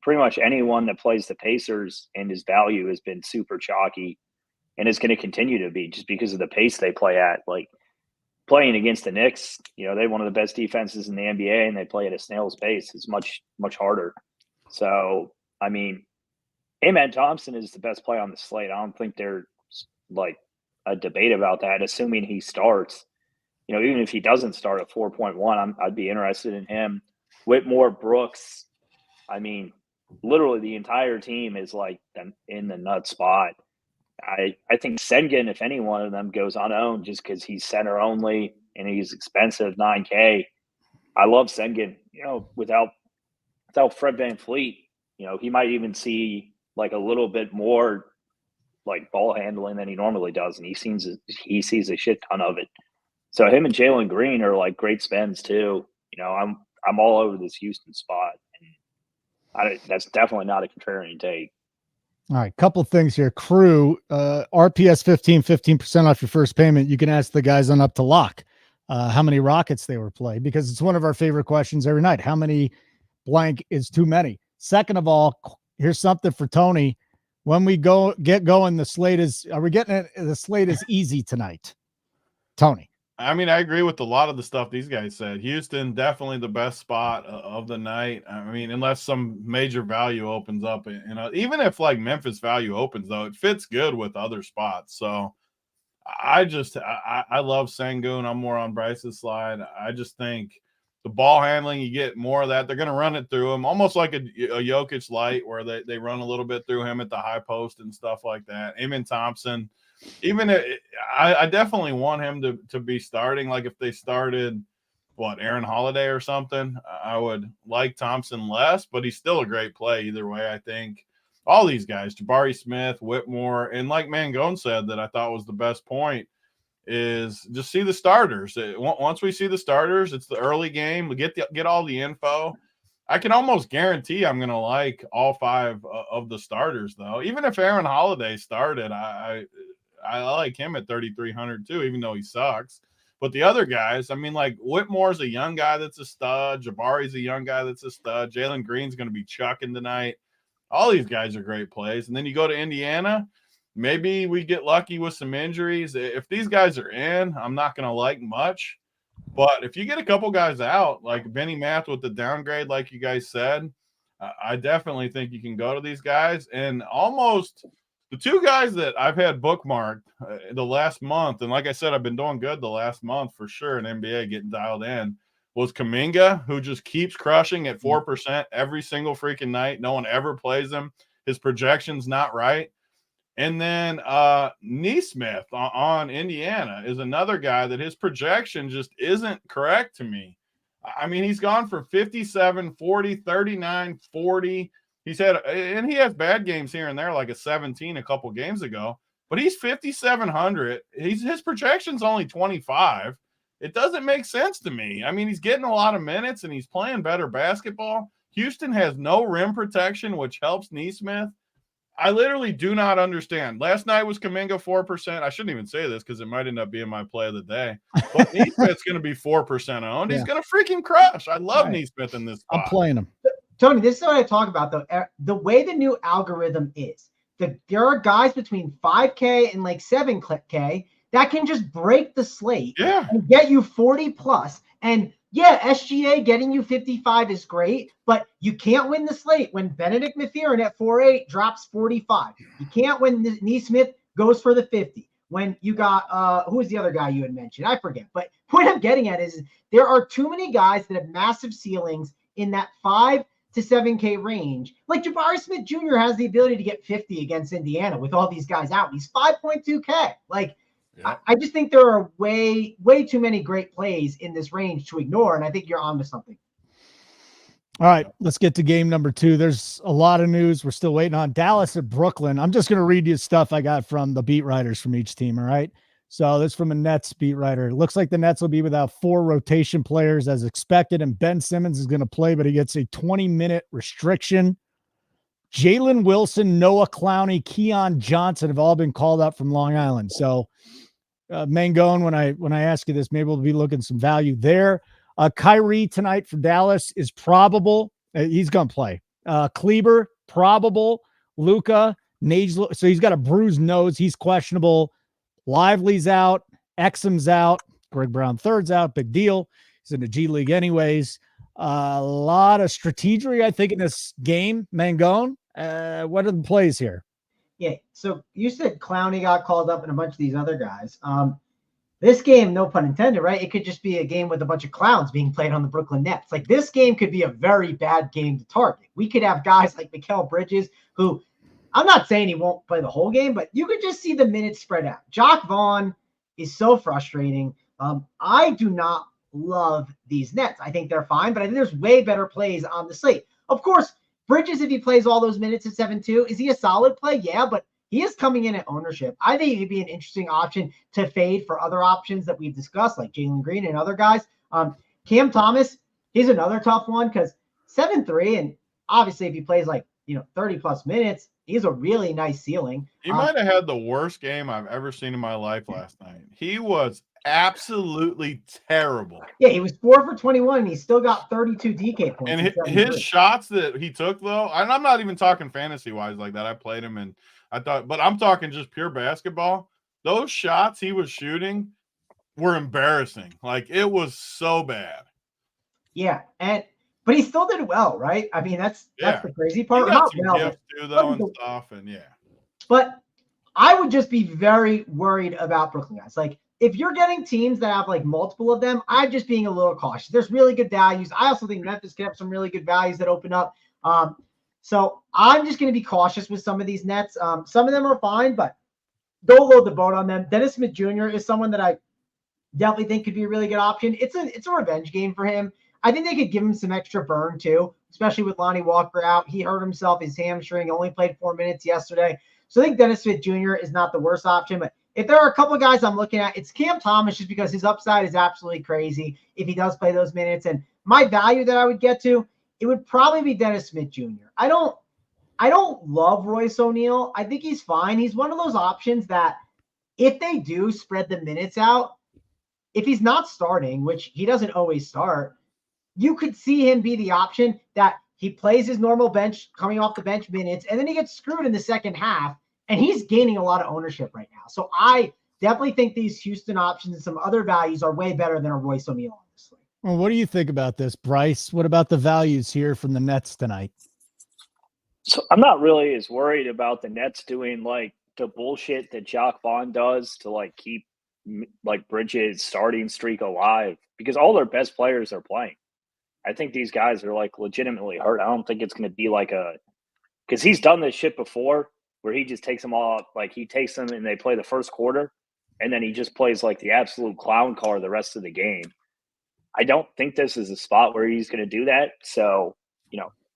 Pretty much anyone that plays the Pacers and his value has been super chalky, and it's going to continue to be just because of the pace they play at. Like playing against the Knicks, they're one of the best defenses in the NBA, and they play at a snail's pace. It's much, much harder. So, I mean, Amen Thompson is the best play on the slate. I don't think there's like a debate about that, assuming he starts. Even if he doesn't start at 4.1, I'd be interested in him. Whitmore, Brooks, I mean, literally the entire team is like in the nut spot. I think Sengun, if any one of them goes unowned just because he's center only and he's expensive, $9K. I love Sengun, without Fred VanVleet, he might even see like a little bit more like ball handling than he normally does. And he sees a shit ton of it. So him and Jalen Green are like great spends too. I'm all over this Houston spot. And that's definitely not a contrarian take. All right, couple things here. Crew, RPS 15% off your first payment. You can ask the guys on Up to Lock how many Rockets they were playing, because it's one of our favorite questions every night. How many blank is too many? Second of all, here's something for Tony. When we get going, the slate is easy tonight. Tony. I mean, I agree with a lot of the stuff these guys said. Houston, definitely the best spot of the night. I mean, unless some major value opens up. Even if like Memphis value opens, though, it fits good with other spots. So I love Sengun. I'm more on Bryce's slide. I just think the ball handling, you get more of that. They're going to run it through him, almost like a Jokic light where they run a little bit through him at the high post and stuff like that. Amen Thompson. I definitely want him to be starting. Like if they started Aaron Holiday or something, I would like Thompson less, but he's still a great play either way. I think all these guys, Jabari Smith, Whitmore, and like Mangone said that I thought was the best point is just see the starters. Once we see the starters, it's the early game. We get all the info. I can almost guarantee I'm going to like all five of the starters though. Even if Aaron Holiday started, I like him at 3,300 too, even though he sucks. But the other guys, I mean, like Whitmore's a young guy that's a stud. Jabari's a young guy that's a stud. Jalen Green's going to be chucking tonight. All these guys are great plays. And then you go to Indiana, maybe we get lucky with some injuries. If these guys are in, I'm not going to like much. But if you get a couple guys out, like Benny Math with the downgrade, like you guys said, I definitely think you can go to these guys. And almost – the two guys that I've had bookmarked the last month, and like I said, I've been doing good the last month for sure in NBA getting dialed in, was Kuminga, who just keeps crushing at 4% every single freaking night. No one ever plays him. His projection's not right. And then Nesmith on Indiana is another guy that his projection just isn't correct to me. I mean, he's gone for 57, 40, 39, 40. He has bad games here and there, like a 17 a couple games ago, but he's 5,700. His projection's only 25. It doesn't make sense to me. I mean, he's getting a lot of minutes and he's playing better basketball. Houston has no rim protection, which helps Nesmith. I literally do not understand. Last night was Kuminga 4%. I shouldn't even say this because it might end up being my play of the day. But Nesmith's going to be 4% owned. Yeah. He's going to freaking crush. I love Nesmith in this spot. I'm playing him. Tony, this is what I talk about, though. The way the new algorithm is, there are guys between 5K and like 7K that can just break the slate and get you 40 plus. And yeah, SGA getting you 55 is great, but you can't win the slate when Benedict Mathurin at 4.8 drops 45. You can't when Nesmith goes for the 50. When you got, who was the other guy you had mentioned? I forget. But what I'm getting at is there are too many guys that have massive ceilings in that 5 to 7K range. Like Jabari Smith Jr. has the ability to get 50 against Indiana with all these guys out. He's 5.2K. Like, I just think there are way too many great plays in this range to ignore, and I think you're onto something. All right, let's get to game number 2. There's a lot of news we're still waiting on. Dallas at Brooklyn. I'm just going to read you stuff I got from the beat writers from each team, all right? So this is from a Nets beat writer. It looks like the Nets will be without 4 rotation players as expected, and Ben Simmons is going to play, but he gets a 20-minute restriction. Jalen Wilson, Noah Clowney, Keon Johnson have all been called up from Long Island. So Mangone, when I ask you this, maybe we'll be looking some value there. Kyrie tonight for Dallas is probable. He's going to play. Kleber, probable. Luka, Nage, so he's got a bruised nose. He's questionable. Lively's out. Exum's out. Greg Brown third's out. Big deal. He's in the G League anyways. A lot of strategery, I think, in this game. Mangone, what are the plays here? Yeah, so you said Clowney got called up and a bunch of these other guys. This game, no pun intended, right? It could just be a game with a bunch of clowns being played on the Brooklyn Nets. Like, this game could be a very bad game to target. We could have guys like Mikal Bridges, who I'm not saying he won't play the whole game, but you could just see the minutes spread out. Jock Vaughn is so frustrating. I do not love these Nets. I think they're fine, but I think there's way better plays on the slate. Of course, Bridges, if he plays all those minutes at 7-2, is he a solid play? Yeah, but he is coming in at ownership. I think he'd be an interesting option to fade for other options that we've discussed, like Jalen Green and other guys. Cam Thomas, he's another tough one because 7-3, and obviously if he plays 30 plus minutes, he's a really nice ceiling. He might have had the worst game I've ever seen in my life last night. He was absolutely terrible. Yeah, he was 4 for 21, and he still got 32 DK points. And his shots that he took, though, and I'm not even talking fantasy-wise like that. I played him, and I thought, but I'm talking just pure basketball. Those shots he was shooting were embarrassing. Like, it was so bad. Yeah, but he still did well, right? I mean, that's the crazy part. He got some gifts too, though, and stuff, and yeah. But I would just be very worried about Brooklyn guys. Like, if you're getting teams that have multiple of them, I'm just being a little cautious. There's really good values. I also think Memphis could have some really good values that open up. So I'm just going to be cautious with some of these Nets. Some of them are fine, but don't load the boat on them. Dennis Smith Jr. is someone that I definitely think could be a really good option. It's a revenge game for him. I think they could give him some extra burn too, especially with Lonnie Walker out. He hurt himself, his hamstring, only played 4 minutes yesterday. So I think Dennis Smith Jr. is not the worst option, but if there are a couple of guys I'm looking at, it's Cam Thomas, just because his upside is absolutely crazy if he does play those minutes. And my value that I would get to, it would probably be Dennis Smith Jr. I don't love Royce O'Neal. I think he's fine. He's one of those options that if they do spread the minutes out, if he's not starting, which he doesn't always start, you could see him be the option that he plays his normal bench, coming off the bench minutes, and then he gets screwed in the second half. And he's gaining a lot of ownership right now. So I definitely think these Houston options and some other values are way better than a Royce O'Neal, honestly. Well, what do you think about this, Bryce? What about the values here from the Nets tonight? So I'm not really as worried about the Nets doing the bullshit that Jock Vaughn does to keep Bridges' starting streak alive, because all their best players are playing. I think these guys are legitimately hurt. I don't think it's going to be because he's done this shit before, where he just takes them all, he takes them and they play the first quarter, and then he just plays the absolute clown car the rest of the game. I don't think this is a spot where he's going to do that. So,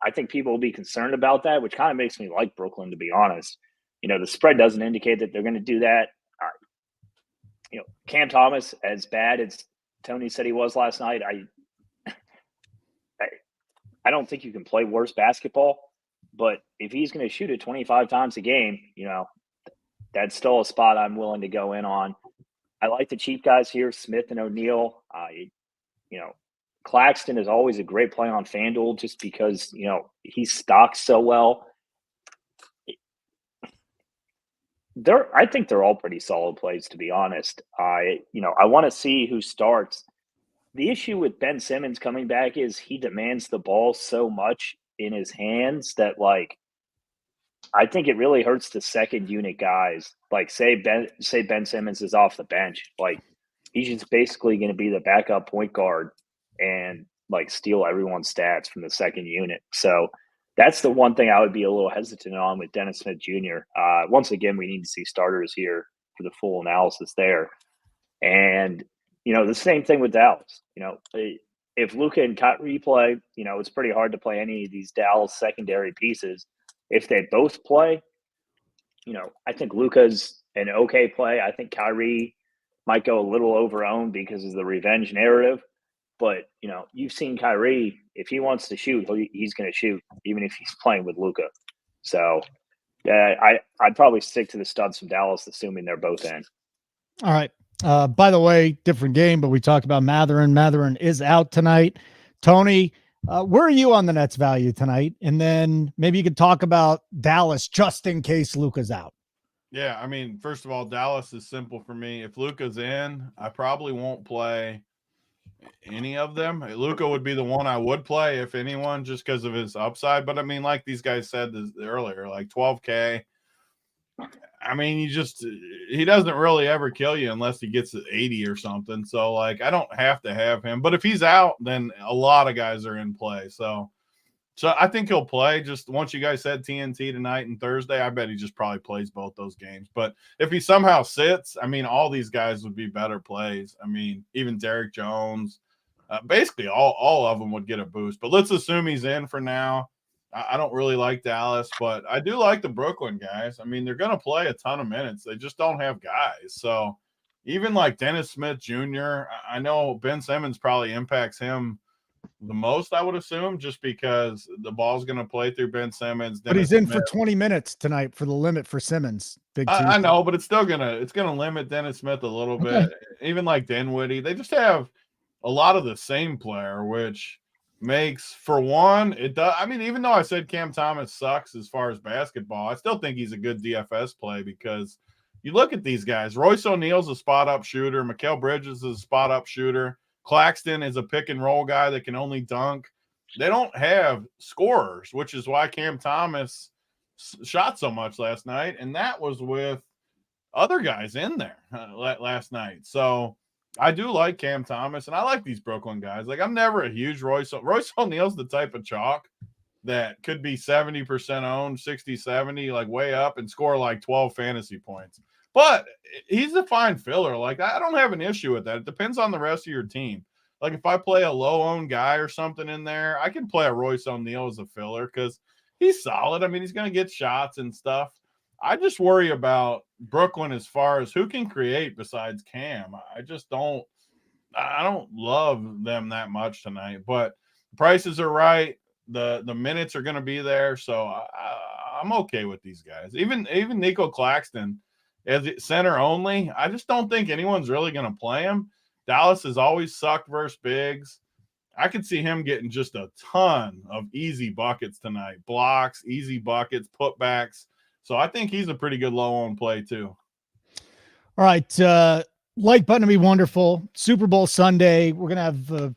I think people will be concerned about that, which kind of makes me like Brooklyn, to be honest. The spread doesn't indicate that they're going to do that. Cam Thomas, as bad as Tony said he was last night, I don't think you can play worse basketball. But if he's going to shoot it 25 times a game, that's still a spot I'm willing to go in on. I like the cheap guys here, Smith and O'Neal. Claxton is always a great play on FanDuel just because, he stocks so well. I think they're all pretty solid plays, to be honest. I want to see who starts. The issue with Ben Simmons coming back is he demands the ball so much in his hands that I think it really hurts the second unit guys. Say Ben Simmons is off the bench, he's just basically going to be the backup point guard and steal everyone's stats from the second unit. So that's the one thing I would be a little hesitant on with Dennis Smith Jr. Once again, we need to see starters here for the full analysis there. And the same thing with Dallas. If Luka and Kyrie play, it's pretty hard to play any of these Dallas secondary pieces. If they both play, I think Luka's an okay play. I think Kyrie might go a little over-owned because of the revenge narrative. But, you've seen Kyrie. If he wants to shoot, he's going to shoot, even if he's playing with Luka. So I'd probably stick to the studs from Dallas, assuming they're both in. All right. By the way, different game, but we talked about Matherin. Matherin is out tonight. Tony, Where are you on the Nets value tonight? And then maybe you could talk about Dallas just in case Luka's out. Yeah, I mean, first of all, Dallas is simple for me. If Luka's in, I probably won't play any of them. Luka would be the one I would play, if anyone, just because of his upside. But I mean, like these guys said earlier, like 12K. I mean, he doesn't really ever kill you unless he gets 80 or something. So, like, I don't have to have him. But if he's out, then a lot of guys are in play. So I think he'll play. Just once you guys said TNT tonight and Thursday, I bet he just probably plays both those games. But if he somehow sits, I mean, all these guys would be better plays. I mean, even Derek Jones, basically all of them would get a boost. But let's assume he's in for now. I don't really like Dallas, but I do like the Brooklyn guys. I mean, they're going to play a ton of minutes. They just don't have guys. So even like Dennis Smith Jr., I know Ben Simmons probably impacts him the most, I would assume, just because the ball's going to play through Ben Simmons. But he's in for 20 minutes tonight for the limit for Simmons. I know, but it's still it's going to limit Dennis Smith a little bit. Even like Dinwiddie, they just have a lot of the same player, which makes, for one, it does. I mean, even though I said Cam Thomas sucks as far as basketball, I still think he's a good DFS play because you look at these guys. Royce O'Neal's a spot-up shooter. Mikal Bridges is a spot-up shooter. Claxton is a pick-and-roll guy that can only dunk. They don't have scorers, which is why Cam Thomas shot so much last night, and that was with other guys in there last night. So I do like Cam Thomas, and I like these Brooklyn guys. Like, I'm never a huge Royce O'Neal's the type of chalk that could be 70% owned, 60-70, like way up, and score like 12 fantasy points. But he's a fine filler. Like, I don't have an issue with that. It depends on the rest of your team. Like, if I play a low-owned guy or something in there, I can play a Royce O'Neal as a filler because he's solid. I mean, he's going to get shots and stuff. I just worry about Brooklyn as far as who can create besides Cam. I don't love them that much tonight, but the prices are right. The minutes are going to be there. So I'm okay with these guys. Even Nico Claxton as center only. I just don't think anyone's really going to play him. Dallas has always sucked versus bigs. I could see him getting just a ton of easy buckets tonight. Blocks, easy buckets, putbacks. So I think he's a pretty good low-owned play too. All right. Like button to be wonderful. Super Bowl Sunday. We're going to have a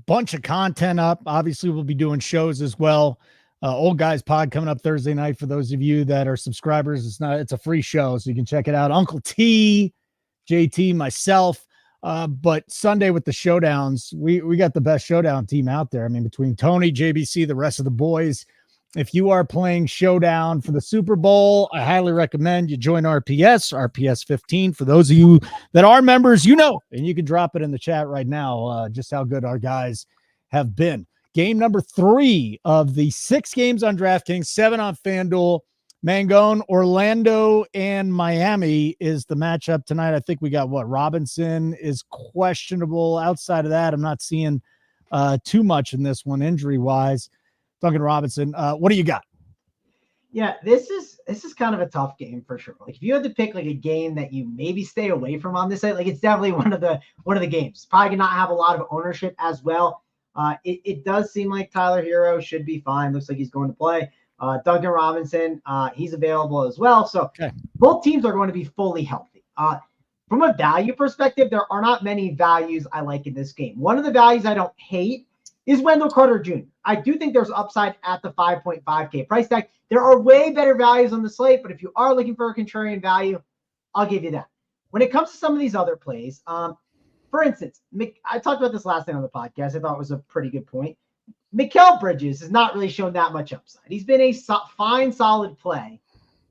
bunch of content up. Obviously, we'll be doing shows as well. Old Guys Pod coming up Thursday night for those of you that are subscribers. It's a free show, so you can check it out. Uncle T, JT, myself. But Sunday with the showdowns, we got the best showdown team out there. I mean, between Tony, JBC, the rest of the boys. If you are playing Showdown for the Super Bowl, I highly recommend you join RPS 15. For those of you that are members, and you can drop it in the chat right now, just how good our guys have been. Game number 3 of the 6 games on DraftKings, 7 on FanDuel. Mangone, Orlando, and Miami is the matchup tonight. I think we got Robinson is questionable. Outside of that, I'm not seeing too much in this one injury-wise. Duncan Robinson, what do you got? Yeah, this is kind of a tough game for sure. Like, if you had to pick like a game that you maybe stay away from on this site, like, it's definitely one of the games. It's probably gonna not have a lot of ownership as well. It does seem like Tyler Hero should be fine. Looks like he's going to play. Duncan Robinson, he's available as well. So both teams are going to be fully healthy. From a value perspective, there are not many values I like in this game. One of the values I don't hate is Wendell Carter Jr. I do think there's upside at the 5.5K price tag. There are way better values on the slate, but if you are looking for a contrarian value, I'll give you that. When it comes to some of these other plays, for instance, I talked about this last night on the podcast. I thought it was a pretty good point. Mikal Bridges has not really shown that much upside. He's been a fine, solid play,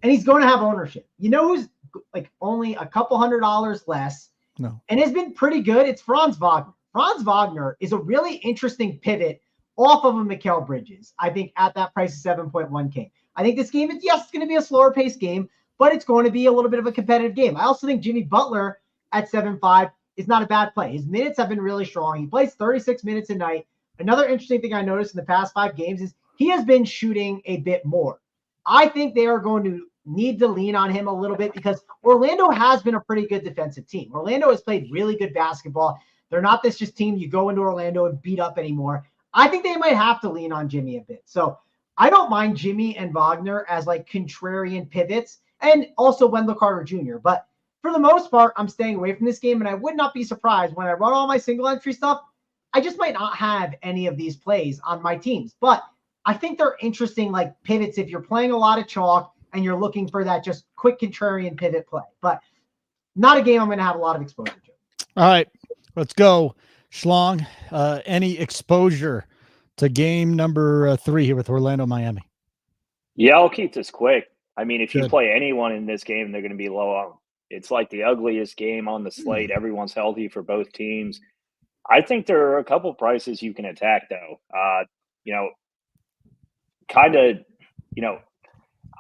and he's going to have ownership. You know who's like only a couple $100 less and has been pretty good? It's Franz Wagner. Franz Wagner is a really interesting pivot off of a Mikal Bridges, I think, at that price of 7.1K. I think this game, it's going to be a slower paced game, but it's going to be a little bit of a competitive game. I also think Jimmy Butler at 7.5 is not a bad play. His minutes have been really strong. He plays 36 minutes a night. Another interesting thing I noticed in the past 5 games is he has been shooting a bit more. I think they are going to need to lean on him a little bit because Orlando has been a pretty good defensive team. Orlando has played really good basketball. They're not this just team you go into Orlando and beat up anymore. I think they might have to lean on Jimmy a bit. So I don't mind Jimmy and Wagner as like contrarian pivots, and also Wendell Carter Jr. But for the most part, I'm staying away from this game, and I would not be surprised when I run all my single entry stuff. I just might not have any of these plays on my teams, but I think they're interesting like pivots if you're playing a lot of chalk and you're looking for that just quick contrarian pivot play, but not a game I'm going to have a lot of exposure to. All right, let's go. Schlong, any exposure to game number 3 here with Orlando, Miami? Yeah, I'll keep this quick. I mean, if you Good. play anyone in this game, they're going to be low on. It's like the ugliest game on the slate. Everyone's healthy for both teams. I think there are a couple prices you can attack, though. I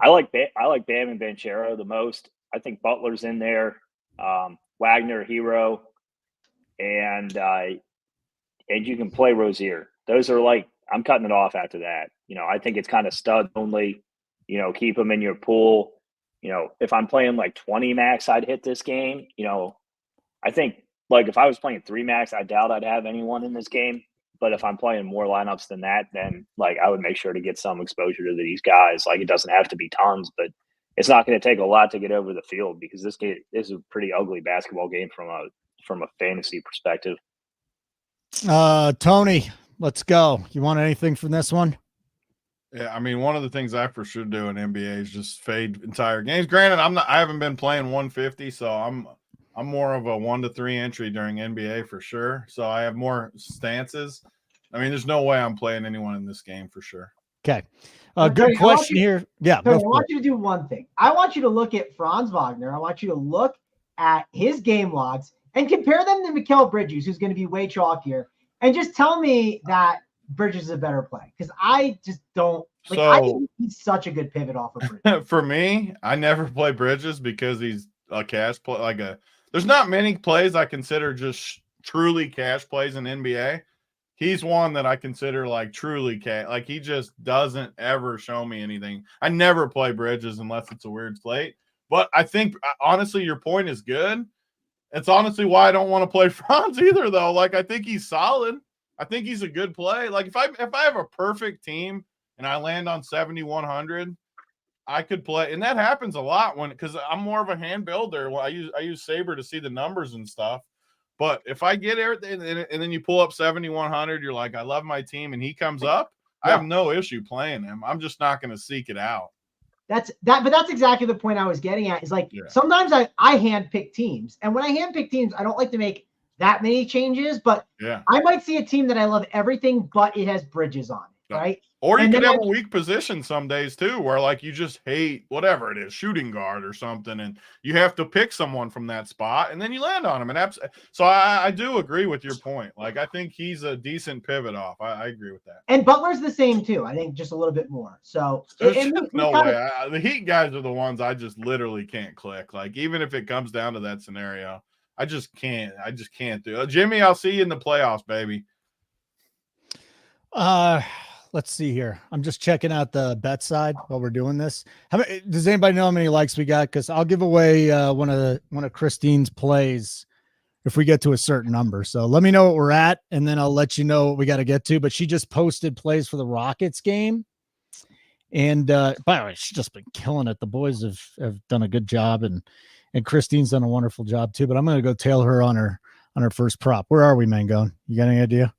like Bam and Banchero the most. I think Butler's in there, Wagner, Hero, and you can play Rozier. Those are like, I'm cutting it off after that. I think it's kind of stud only. Keep them in your pool. If I'm playing like 20 max, I'd hit this game. I think like if I was playing 3 max, I doubt I'd have anyone in this game. But if I'm playing more lineups than that, then like I would make sure to get some exposure to these guys. Like it doesn't have to be tons, but it's not going to take a lot to get over the field because this is a pretty ugly basketball game from a fantasy perspective. Tony, let's go. You want anything from this one? Yeah, I mean, one of the things I for sure do in NBA is just fade entire games. Granted, I haven't been playing 150, so I'm more of a 1 to 3 entry during NBA for sure. So I have more stances. I mean, there's no way I'm playing anyone in this game for sure. Okay. Good question here. Yeah. I want you to do one thing. I want you to look at Franz Wagner. I want you to look at his game logs and compare them to Mikal Bridges, who's going to be way chalkier, and just tell me that Bridges is a better play because I just don't like. I think he's such a good pivot off of Bridges. For me, I never play Bridges because he's a cash play. There's not many plays I consider just truly cash plays in NBA. He's one that I consider like truly cash. Like he just doesn't ever show me anything. I never play Bridges unless it's a weird slate. But I think honestly, your point is good. It's honestly why I don't want to play Franz either, though. Like I think he's solid. I think he's a good play. Like if I have a perfect team and I land on 7,100, I could play, and that happens a lot because I'm more of a hand builder. Well, I use Saber to see the numbers and stuff. But if I get everything and then you pull up 7,100, you're like, I love my team, and he comes up, I have no issue playing him. I'm just not going to seek it out. But that's exactly the point I was getting at. Is like sometimes I hand pick teams, and when I hand pick teams, I don't like to make that many changes, but I might see a team that I love everything, but it has Bridges on it, right? Or you could have a weak position some days too, where like you just hate whatever it is, shooting guard or something, and you have to pick someone from that spot, and then you land on him. And so I do agree with your point. Like I think he's a decent pivot off. I agree with that. And Butler's the same too. I think just a little bit more. So no way. The Heat guys are the ones I just literally can't click. Like even if it comes down to that scenario. I just can't do it. Jimmy, I'll see you in the playoffs, baby. Let's see here. I'm just checking out the bet side while we're doing this. Does anybody know how many likes we got? Because I'll give away one of Christine's plays if we get to a certain number. So let me know what we're at, and then I'll let you know what we got to get to. But she just posted plays for the Rockets game. And by the way, she's just been killing it. The boys have done a good job, and Christine's done a wonderful job too, but I'm going to go tail her on her first prop. Where are we, Mangone? You got any idea?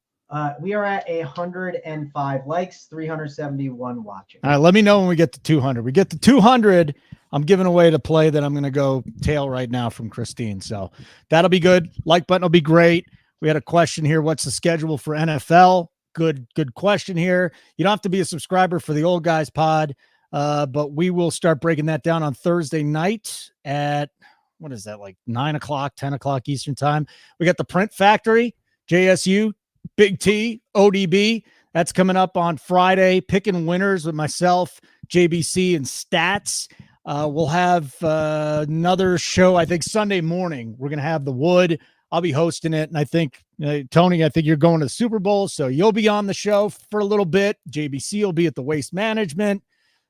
We are at 105 likes, 371 watching. All right, let me know when we get to 200. We get to 200, I'm giving away the play that I'm going to go tail right now from Christine. So that'll be good. Like button will be great. We had a question here. What's the schedule for NFL? Good question here. You don't have to be a subscriber for the Old Guys pod. But we will start breaking that down on Thursday night at, what is that, like 9 o'clock, 10 o'clock Eastern time. We got the Print Factory, JSU, Big T, ODB. That's coming up on Friday. Picking winners with myself, JBC, and Stats. We'll have another show, I think, Sunday morning. We're going to have the Wood. I'll be hosting it. And I think, Tony, I think you're going to the Super Bowl. So you'll be on the show for a little bit. JBC will be at the Waste Management.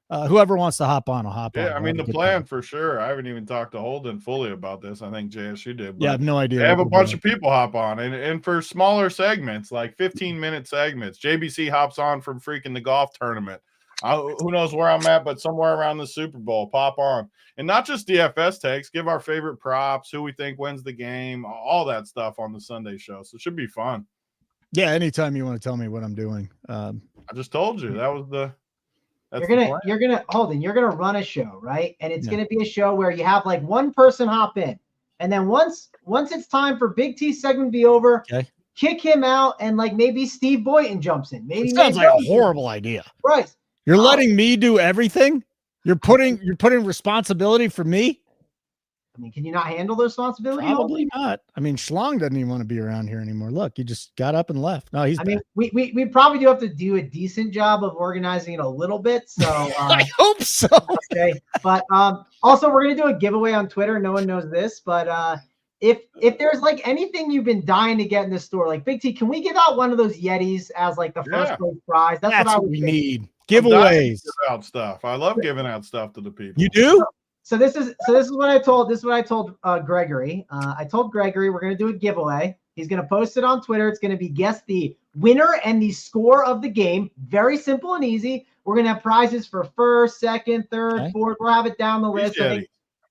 whoever wants to hop on will hop on. Yeah, I mean, the Good plan time. for sure. I haven't even talked to Holden fully about this. I think JSU did. But Yeah, I have no idea. they have a what bunch we're of people hop on. And for smaller segments, like 15-minute segments, JBC hops on from freaking the golf tournament. Who knows where I'm at, but somewhere around the Super Bowl, pop on. And not just DFS takes, give our favorite props, who we think wins the game, all that stuff on the Sunday show. So it should be fun. Yeah, anytime you want to tell me what I'm doing. I just told you that was the you're gonna Holden, you're gonna run a show, right? And it's Yeah. gonna be a show where you have like one person hop in, and then once it's time for Big T segment to be over, Okay. kick him out, and like maybe Steve Boynton jumps in. Maybe It sounds like a Mangone. horrible idea. Right. You're letting me do everything. You're putting responsibility for me. I mean, can you not handle the responsibility? Probably not. I mean, Schlong doesn't even want to be around here anymore. Look, he just got up and left. No, he's. I mean, we probably do have to do a decent job of organizing it a little bit. So I hope so. Okay, but also we're gonna do a giveaway on Twitter. No one knows this, but if there's like anything you've been dying to get in the store, like Big T, can we give out one of those Yetis as like the first place prize? That's what we need. Giveaways. Give out stuff. I love giving out stuff to the people. You do? So this is what I told Gregory. I told Gregory we're gonna do a giveaway. He's gonna post it on Twitter. It's gonna be guess the winner and the score of the game. Very simple and easy. We're gonna have prizes for first, second, third, fourth. We'll have it down the list.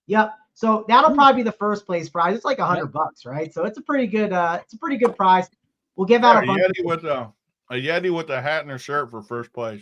Yep. So that'll probably be the first place prize. It's like $100, right? So it's a pretty good prize. We'll give out a Yeti with a hat and a shirt for first place.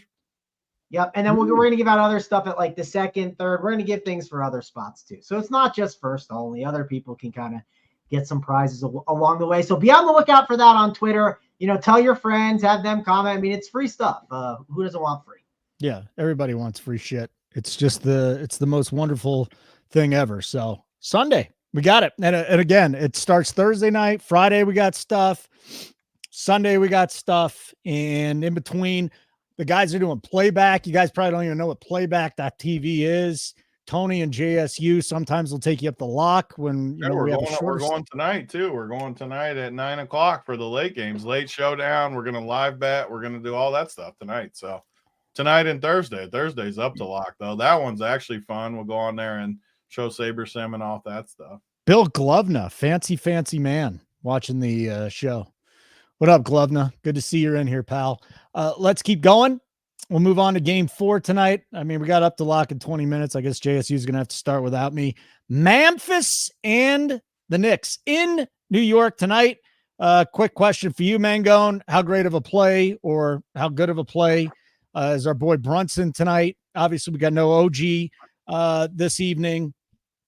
Yep. And then we're going to give out other stuff at like the second, third. We're going to give things for other spots too. So it's not just first only. Other people can kind of get some prizes along the way. So be on the lookout for that on Twitter. You know, tell your friends, have them comment. I mean, it's free stuff. Who doesn't want free? Yeah. Everybody wants free shit. It's just it's the most wonderful thing ever. So Sunday, we got it. And again, it starts Thursday night. Friday, we got stuff. Sunday, we got stuff. And in between, the guys are doing Playback. You guys probably don't even know what Playback.tv is. Tony and JSU sometimes will take you up the lock when we're going tonight too. We're going tonight at 9:00 for the late games, late showdown. We're gonna live bet. We're gonna do all that stuff tonight. So tonight and Thursday. Thursday's up to lock though. That one's actually fun. We'll go on there and show Saber Sim and all that stuff. Bill Glovna, fancy man, watching the show. What up, Glovna? Good to see you're in here, pal. Let's keep going. We'll move on to game 4 tonight. I mean, we got up to lock in 20 minutes. I guess JSU is going to have to start without me. Memphis and the Knicks in New York tonight. Quick question for you, Mangone. How great of a play or how good of a play is our boy Brunson tonight? Obviously, we got no OG this evening.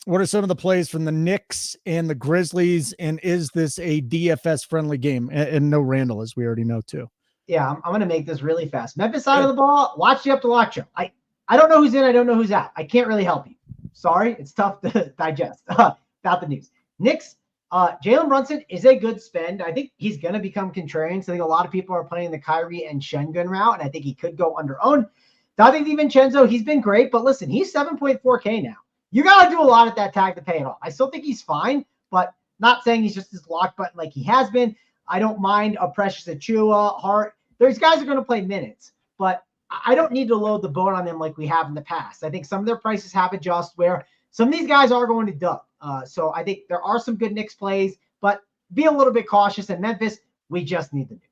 What are some of the plays from the Knicks and the Grizzlies? And is this a DFS friendly game? And no Randall, as we already know too. Yeah, I'm going to make this really fast. Memphis side of the ball, watch the up to lock show. I don't know who's in. I don't know who's out. I can't really help you. Sorry. It's tough to digest about the news. Knicks, Jalen Brunson is a good spend. I think he's going to become contrarian. So I think a lot of people are playing the Kyrie and Şengün route, and I think he could go under own. Dante DiVincenzo, he's been great, but listen, he's 7.4K now. You got to do a lot at that tag to pay it off. I still think he's fine, but not saying he's just this lock button like he has been. I don't mind a Precious Achiuwa, Hart. Those guys are going to play minutes, but I don't need to load the boat on them like we have in the past. I think some of their prices have adjusted where some of these guys are going to dub. So I think there are some good Knicks plays, but be a little bit cautious. And Memphis, we just need the news.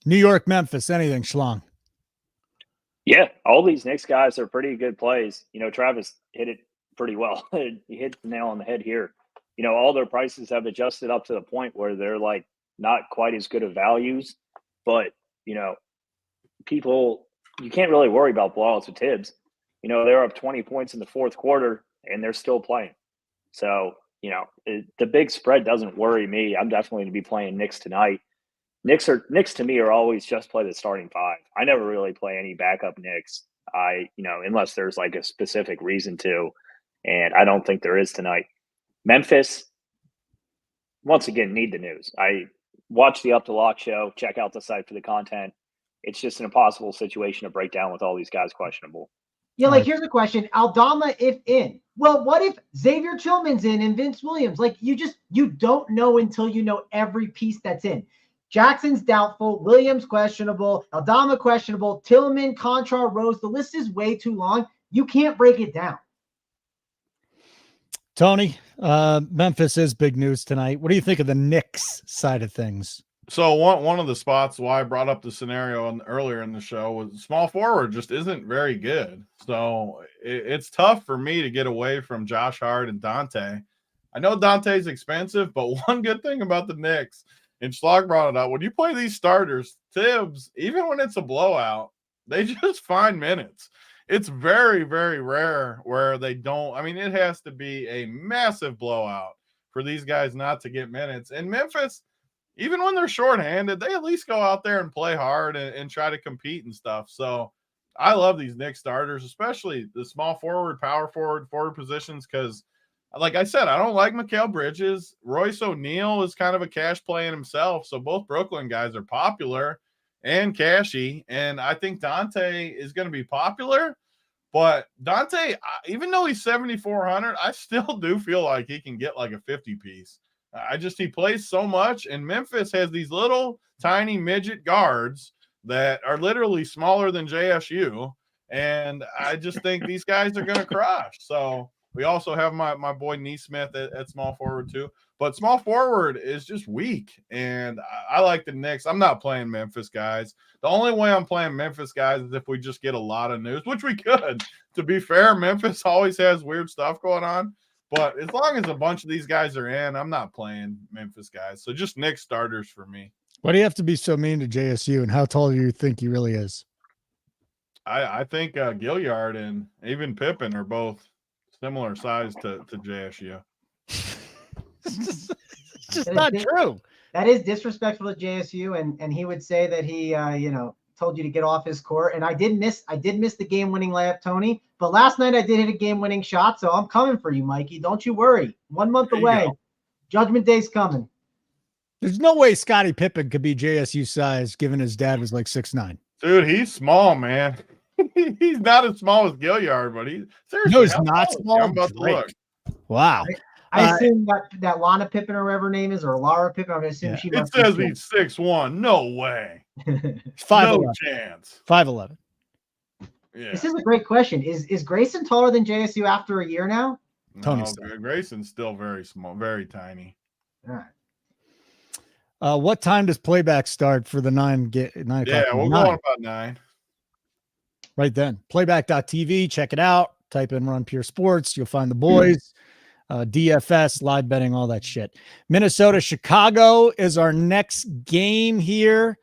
New York, Memphis, anything, Schlong? Yeah, all these Knicks guys are pretty good plays. You know, Travis hit it pretty well. He hit the nail on the head here. You know, all their prices have adjusted up to the point where they're like not quite as good of values, but you know, people, you can't really worry about blowouts with Tibbs. You know, they're up 20 points in the fourth quarter and they're still playing. So, you know, the big spread doesn't worry me. I'm definitely going to be playing Knicks tonight. Knicks to me are always just play the starting five. I never really play any backup Knicks. Unless there's like a specific reason to, and I don't think there is tonight. Memphis, once again, need the news. I watch the Up to Lock show, check out the site for the content. It's just an impossible situation to break down with all these guys questionable. Yeah, like here's a question. Aldama, if in. Well, what if Xavier Tillman's in and Vince Williams? Like you don't know until you know every piece that's in. Jackson's doubtful, Williams questionable, Aldama questionable, Tillman, Contra, Rose. The list is way too long. You can't break it down. Tony, Memphis is big news tonight. What do you think of the Knicks side of things? So one of the spots why I brought up the scenario earlier in the show was small forward just isn't very good. So it's tough for me to get away from Josh Hart and Dante. I know Dante's expensive, but one good thing about the Knicks, and Schlag brought it up, when you play these starters, Tibbs, even when it's a blowout, they just find minutes. It's very, very rare where they don't. I mean, it has to be a massive blowout for these guys not to get minutes. And Memphis, even when they're shorthanded, they at least go out there and play hard and try to compete and stuff. So I love these Knicks starters, especially the small forward, power forward positions, because like I said, I don't like Mikal Bridges. Royce O'Neal is kind of a cash play in himself. So both Brooklyn guys are popular and cashy. And I think Dante is going to be popular. But Dante, even though he's 7,400, I still do feel like he can get like a 50 piece. He plays so much, and Memphis has these little tiny midget guards that are literally smaller than JSU, and I just think these guys are going to crush. So we also have my boy Neesmith at small forward too, but small forward is just weak, and I like the Knicks. I'm not playing Memphis guys. The only way I'm playing Memphis guys is if we just get a lot of news, which we could. To be fair, Memphis always has weird stuff going on. But as long as a bunch of these guys are in, I'm not playing Memphis guys. So just Knicks starters for me. Why do you have to be so mean to JSU, and how tall do you think he really is? I think Gilliard and even Pippen are both similar size to JSU. It's just not true. That is disrespectful to JSU, and he would say that he told you to get off his court. And I did miss the game-winning layup, Tony. But last night I did hit a game-winning shot, so I'm coming for you, Mikey. Don't you worry. 1 month away. Judgment Day's coming. There's no way Scottie Pippen could be JSU size, given his dad was like 6'9". Dude, he's small, man. He's not as small as Gilliard, but he's not small. I'm about to look. Wow. I assume that Lana Pippen or whatever her name is, or Laura Pippen. I'm assuming she must be. It says he's 6'1". No way. 5'11". No chance. 5'11". Yeah. This is a great question. Is Grayson taller than JSU after a year now? Tony Grayson's still very small, very tiny. All right. What time does Playback start for the 9 o'clock? Yeah, we'll go on about 9. Right then. Playback.tv. Check it out. Type in Run Pure Sports. You'll find the boys. DFS, live betting, all that shit. Minnesota, Chicago is our next game here.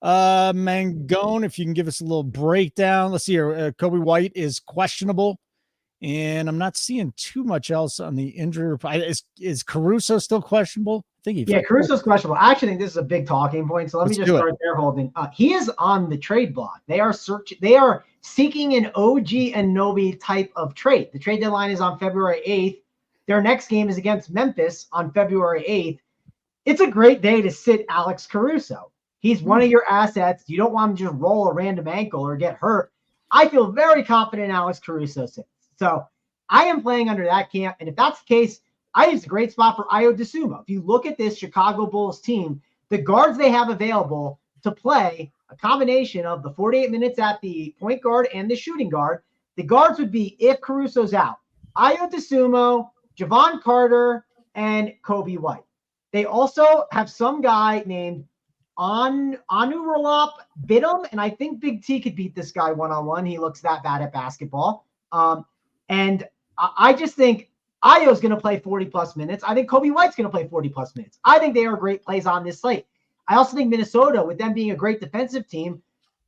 Mangone, if you can give us a little breakdown. Let's see here. Kobe White is questionable, and I'm not seeing too much else on the injury report. Is Caruso still questionable? I think Caruso's questionable. I actually think this is a big talking point. So let me just start there, Holden. He is on the trade block. They are seeking an OG Anunoby type of trade. The trade deadline is on February 8th. Their next game is against Memphis on February 8th. It's a great day to sit Alex Caruso. He's one of your assets. You don't want him to just roll a random ankle or get hurt. I feel very confident Alex Caruso sits. So I am playing under that camp. And if that's the case, I think it's a great spot for Ayo Dosunmu. If you look at this Chicago Bulls team, the guards they have available to play a combination of the 48 minutes at the point guard and the shooting guard, the guards would be, if Caruso's out, Ayo Dosunmu, Javon Carter, and Kobe White. They also have some guy named Anuralop Bidum, and I think Big T could beat this guy one-on-one. He looks that bad at basketball. And I just think Ayo's going to play 40-plus minutes. I think Kobe White's going to play 40-plus minutes. I think they are great plays on this slate. I also think Minnesota, with them being a great defensive team,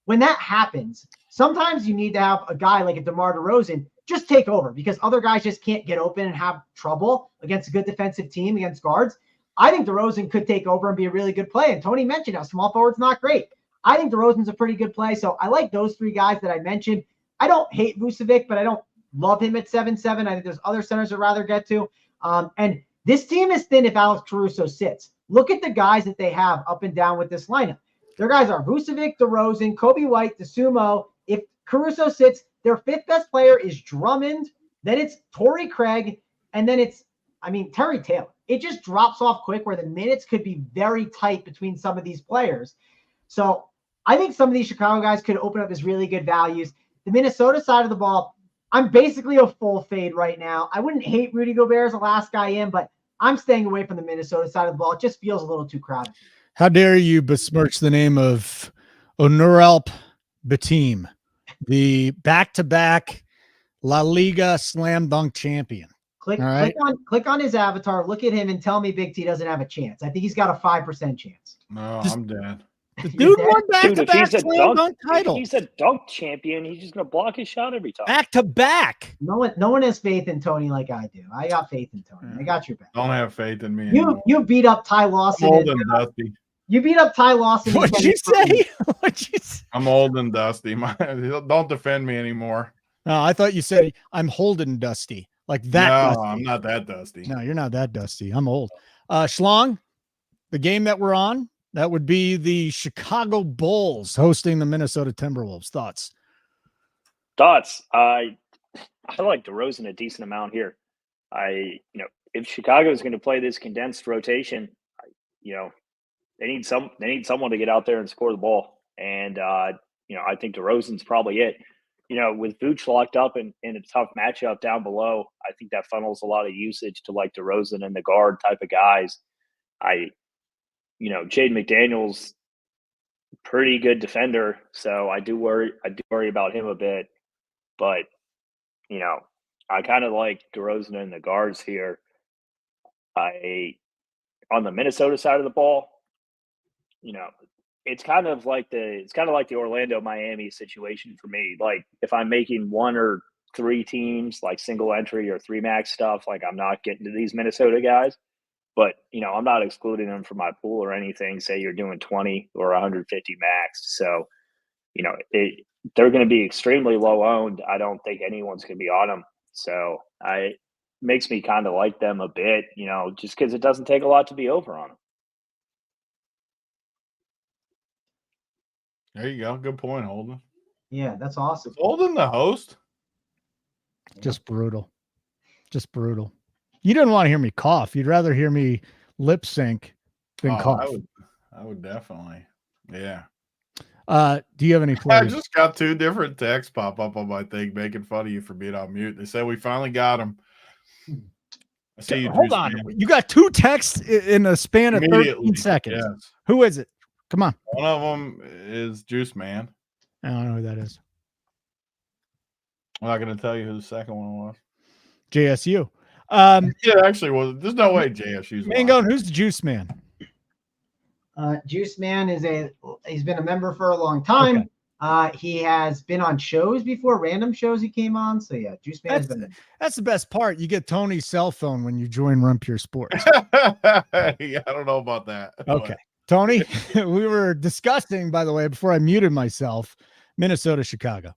when that happens, sometimes you need to have a guy like a DeMar DeRozan just take over because other guys just can't get open and have trouble against a good defensive team against guards. I think DeRozan could take over and be a really good play. And Tony mentioned how small forward's not great. I think DeRozan's a pretty good play. So I like those three guys that I mentioned. I don't hate Vucevic, but I don't love him at 7-7. I think there's other centers I'd rather get to. And this team is thin if Alex Caruso sits. Look at the guys that they have up and down with this lineup. Their guys are Vucevic, DeRozan, Kobe White, Dosunmu. If Caruso sits, their fifth best player is Drummond. Then it's Torrey Craig. And then it's, Terry Taylor. It just drops off quick where the minutes could be very tight between some of these players. So I think some of these Chicago guys could open up as really good values. The Minnesota side of the ball, I'm basically a full fade right now. I wouldn't hate Rudy Gobert as the last guy in, but I'm staying away from the Minnesota side of the ball. It just feels a little too crowded. How dare you besmirch the name of Onuralp Batim, the back-to-back La Liga slam dunk champion. Click on his avatar, look at him, and tell me Big T doesn't have a chance. I think he's got a 5% chance. No, I'm dead. The dude won back-to-back slam dunk title. If he's a dunk champion, he's just going to block his shot every time. Back-to-back. No one has faith in Tony like I do. I got faith in Tony. I got your back. Don't have faith in me. You beat up Ty Lawson. Old and dusty. You beat up Ty Lawson. What'd you say? I'm old and dusty. Don't defend me anymore. No, I thought you said I'm Holden dusty. Like that. No, dusty. I'm not that dusty. No, you're not that dusty. I'm old. Schlong, the game that we're on, that would be the Chicago Bulls hosting the Minnesota Timberwolves. Thoughts? I like DeRozan a decent amount here. If Chicago is going to play this condensed rotation, they need someone to get out there and score the ball. And I think DeRozan's probably it. With Vooch locked up in a tough matchup down below, I think that funnels a lot of usage to like DeRozan and the guard type of guys. Jaden McDaniels, pretty good defender, so I do worry about him a bit. But I kind of like DeRozan and the guards here. On the Minnesota side of the ball, it's kind of like the Orlando Miami situation for me. Like if I'm making one or three teams, like single entry or three max stuff, like I'm not getting to these Minnesota guys. But I'm not excluding them from my pool or anything. Say you're doing 20 or 150 max, so they're going to be extremely low owned. I don't think anyone's going to be on them. So makes me kind of like them a bit, just because it doesn't take a lot to be over on them. There you go. Good point, Holden. Yeah, that's awesome. Is Holden the host? Just brutal. You didn't want to hear me cough. You'd rather hear me lip sync than cough. I would definitely. Yeah. Do you have any plays? I just got two different texts pop up on my thing making fun of you for being on mute. They said we finally got him. I see you. Hold on. You got two texts in a span of 13 seconds. Yes. Who is it? Come on. One of them is Juice Man. I don't know who that is. I'm not going to tell you who the second one was. JSU. It actually was. There's no way JSU's Mangone, who's the Juice Man? Juice Man he's been a member for a long time. Okay. He has been on shows before, random shows he came on. So yeah, Juice Man that's the best part. You get Tony's cell phone when you join Run Pure Sports. Yeah, I don't know about that. Okay. Tony, we were discussing, by the way, before I muted myself, Minnesota, Chicago.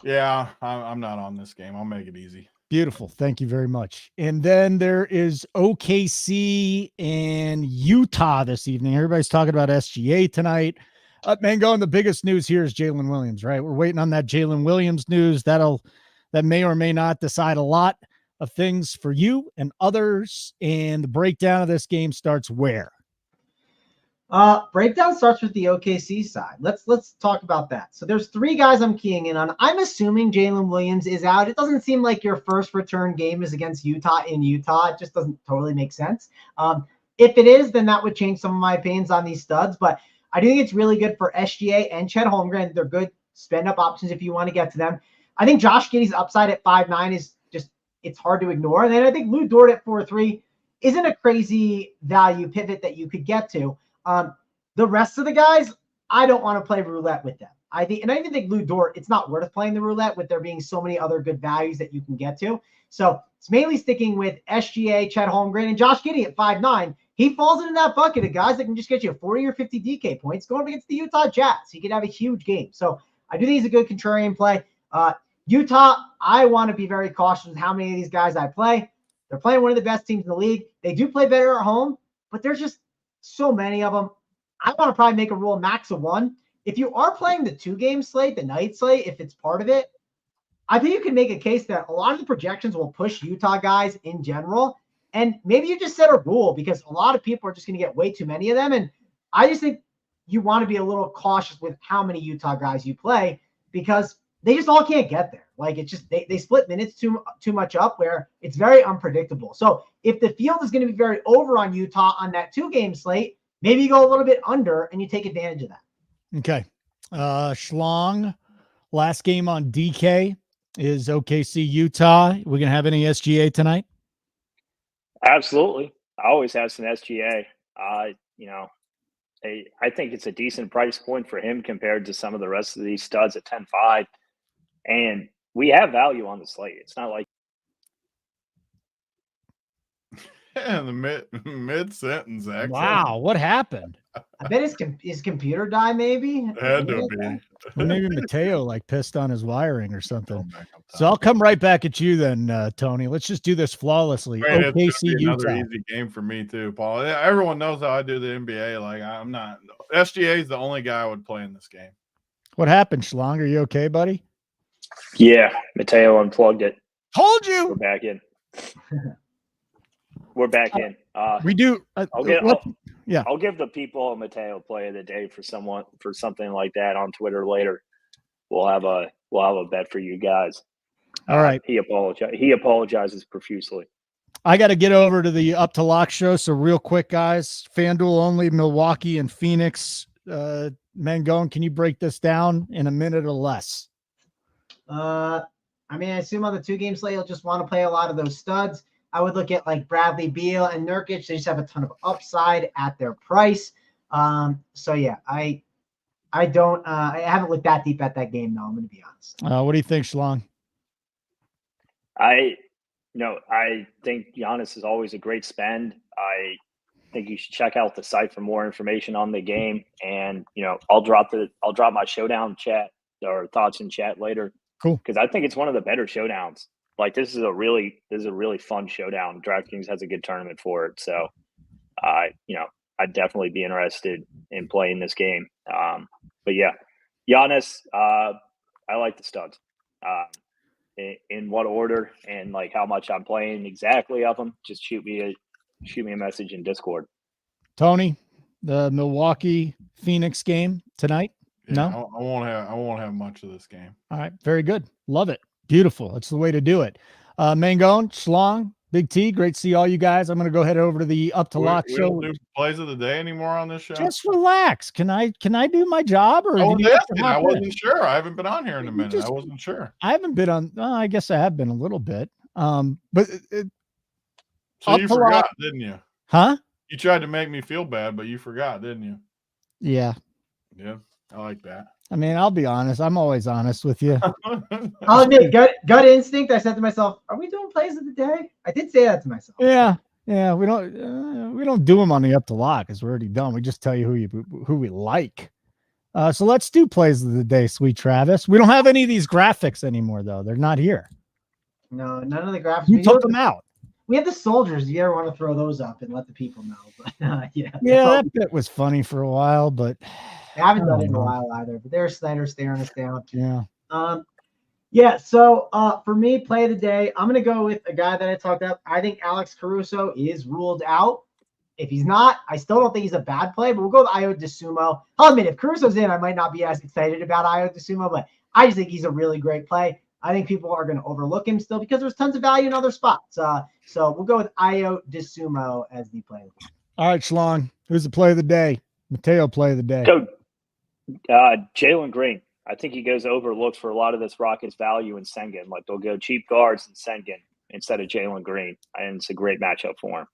Yeah, I'm not on this game. I'll make it easy. Beautiful. Thank you very much. And then there is OKC and Utah this evening. Everybody's talking about SGA tonight. Mangone, the biggest news here is Jalen Williams, right? We're waiting on that Jalen Williams news. That may or may not decide a lot of things for you and others. And the breakdown of this game starts where? Breakdown starts with the OKC side. Let's talk about that. So there's three guys I'm keying in on. I'm assuming Jalen Williams is out. It doesn't seem like your first return game is against Utah in Utah. It just doesn't totally make sense. If it is, then that would change some of my opinions on these studs. But I do think it's really good for SGA and Chet Holmgren. They're good spend-up options if you want to get to them. I think Josh Giddey's upside at 5'9" is just, it's hard to ignore. And then I think Lou Dort at 4'3" isn't a crazy value pivot that you could get to. The rest of the guys, I don't want to play roulette with them. I even think Lou Dort, it's not worth playing the roulette with there being so many other good values that you can get to. So it's mainly sticking with SGA, Chet Holmgren, and Josh Giddey at 5'9". He falls into that bucket of guys that can just get you 40 or 50 DK points going up against the Utah Jazz. He could have a huge game. So I do think he's a good contrarian play. Utah, I want to be very cautious with how many of these guys I play. They're playing one of the best teams in the league. They do play better at home, but there's just so many of them. I want to probably make a rule max of one. If you are playing the 2-game slate, the night slate, if it's part of it, I think you can make a case that a lot of the projections will push Utah guys in general. And maybe you just set a rule because a lot of people are just going to get way too many of them. And I just think you want to be a little cautious with how many Utah guys you play because they just all can't get there. Like it's just they split minutes too much up where it's very unpredictable. So if the field is going to be very over on Utah on that 2-game slate, maybe you go a little bit under and you take advantage of that. Okay. Schlong, last game on DK is OKC Utah. We gonna have any SGA tonight? Absolutely. I always have some SGA. You know, I think it's a decent price point for him compared to some of the rest of these studs at 10-5. And we have value on the slate. It's not like in the mid sentence. Actually, Wow, what happened? I bet his computer died. Maybe it had to be. Well, maybe Mateo like pissed on his wiring or something. Back up top. So I'll come right back at you then, Tony. Let's just do this flawlessly. Granted, it's OKC gonna be another Utah. easy game for me too, Paul. Everyone knows how I do the NBA. Like I'm not. SGA is the only guy I would play in this game. What happened, Schlong? Are you okay, buddy? Yeah, Mateo unplugged it. Told We're you. back in. We're back in. We do. I'll give the people a Mateo play of the day for something like that on Twitter later. We'll have a bet for you guys. All right. He apologizes profusely. I got to get over to the Up to Lock show. So real quick, guys, FanDuel only, Milwaukee and Phoenix. Mangone, can you break this down in a minute or less? I mean, I assume on the 2-game slate, you'll just want to play a lot of those studs. I would look at like Bradley Beal and Nurkic. They just have a ton of upside at their price. So yeah, I haven't looked that deep at that game though. I'm going to be honest. What do you think, Schlong? I think Giannis is always a great spend. I think you should check out the site for more information on the game. And I'll drop my showdown chat or thoughts in chat later. Cool. Because I think it's one of the better showdowns. Like this is a really fun showdown. DraftKings has a good tournament for it. So I'd definitely be interested in playing this game. But yeah, Giannis, I like the studs. In what order and like how much I'm playing exactly of them, just shoot me a message in Discord. Tony, the Milwaukee Phoenix game tonight? Yeah, No, I won't have much of this game. All right. Very good. Love it. Beautiful. That's the way to do it. Mangone, Schlong, Big T, great to see all you guys. I'm going to go head over to the Up to Lock We show. don't do plays of the day anymore on this show. Just relax. Can I do my job? Or I do you have to hop in? wasn't sure. I haven't been on here in a minute. I wasn't sure. I haven't been on. I guess I have been a little bit. But So you forgot, didn't you? Huh? You tried to make me feel bad, but you forgot, didn't you? Yeah. Yeah, I like that. I mean, I'll be honest. I'm always honest with you. I'll admit, gut instinct. I said to myself, "Are we doing plays of the day?" I did say that to myself. Yeah. We don't do them on the Up to Lock because we're already done. We just tell you who we like. So let's do plays of the day, sweet Travis. We don't have any of these graphics anymore, though. They're not here. No, none of the graphics. You took them out. We have the soldiers. Do you ever want to throw those up and let the people know? But Yeah, that bit was funny for a while, but I haven't done it in a while either. But there's Snyder staring us down. yeah. Yeah. So for me, play of the day, I'm gonna go with a guy that I talked about. I think Alex Caruso is ruled out. If he's not, I still don't think he's a bad play. But we'll go with Ayo DeSumo. I'll admit, if Caruso's in, I might not be as excited about Ayo DeSumo, but I just think he's a really great play. I think people are going to overlook him still because there's tons of value in other spots. So we'll go with Ayo DeSumo as the play of the day. All right, Schlong. Who's the play of the day? Mateo play of the day. Go, Jalen Green. I think he goes overlooked for a lot of this Rockets value in Sengun. Like they'll go cheap guards in Sengun instead of Jalen Green, and it's a great matchup for him.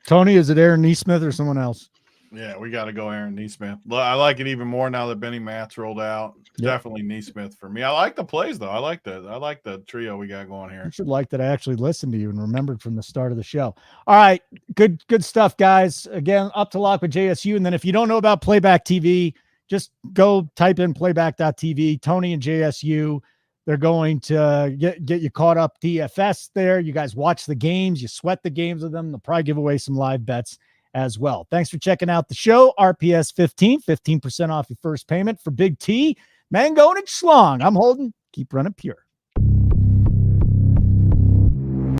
Tony, is it Aaron Nesmith or someone else? Yeah, we got to go Aaron Nesmith. I like it even more now that Benny Matt's rolled out. Yep. Definitely Nesmith for me. I like the plays though. I like the trio we got going here. You should like that I actually listened to you and remembered from the start of the show. All right, good stuff, guys. Again, Up to Lock with JSU. And then if you don't know about Playback TV, just go type in playback.tv. Tony and JSU, they're going to get you caught up DFS there. You guys watch the games, you sweat the games with them. They'll probably give away some live bets as well. Thanks for checking out the show. RPS 15% off your first payment for Big T, Mangone, and Schlong. I'm Holden. Keep running pure.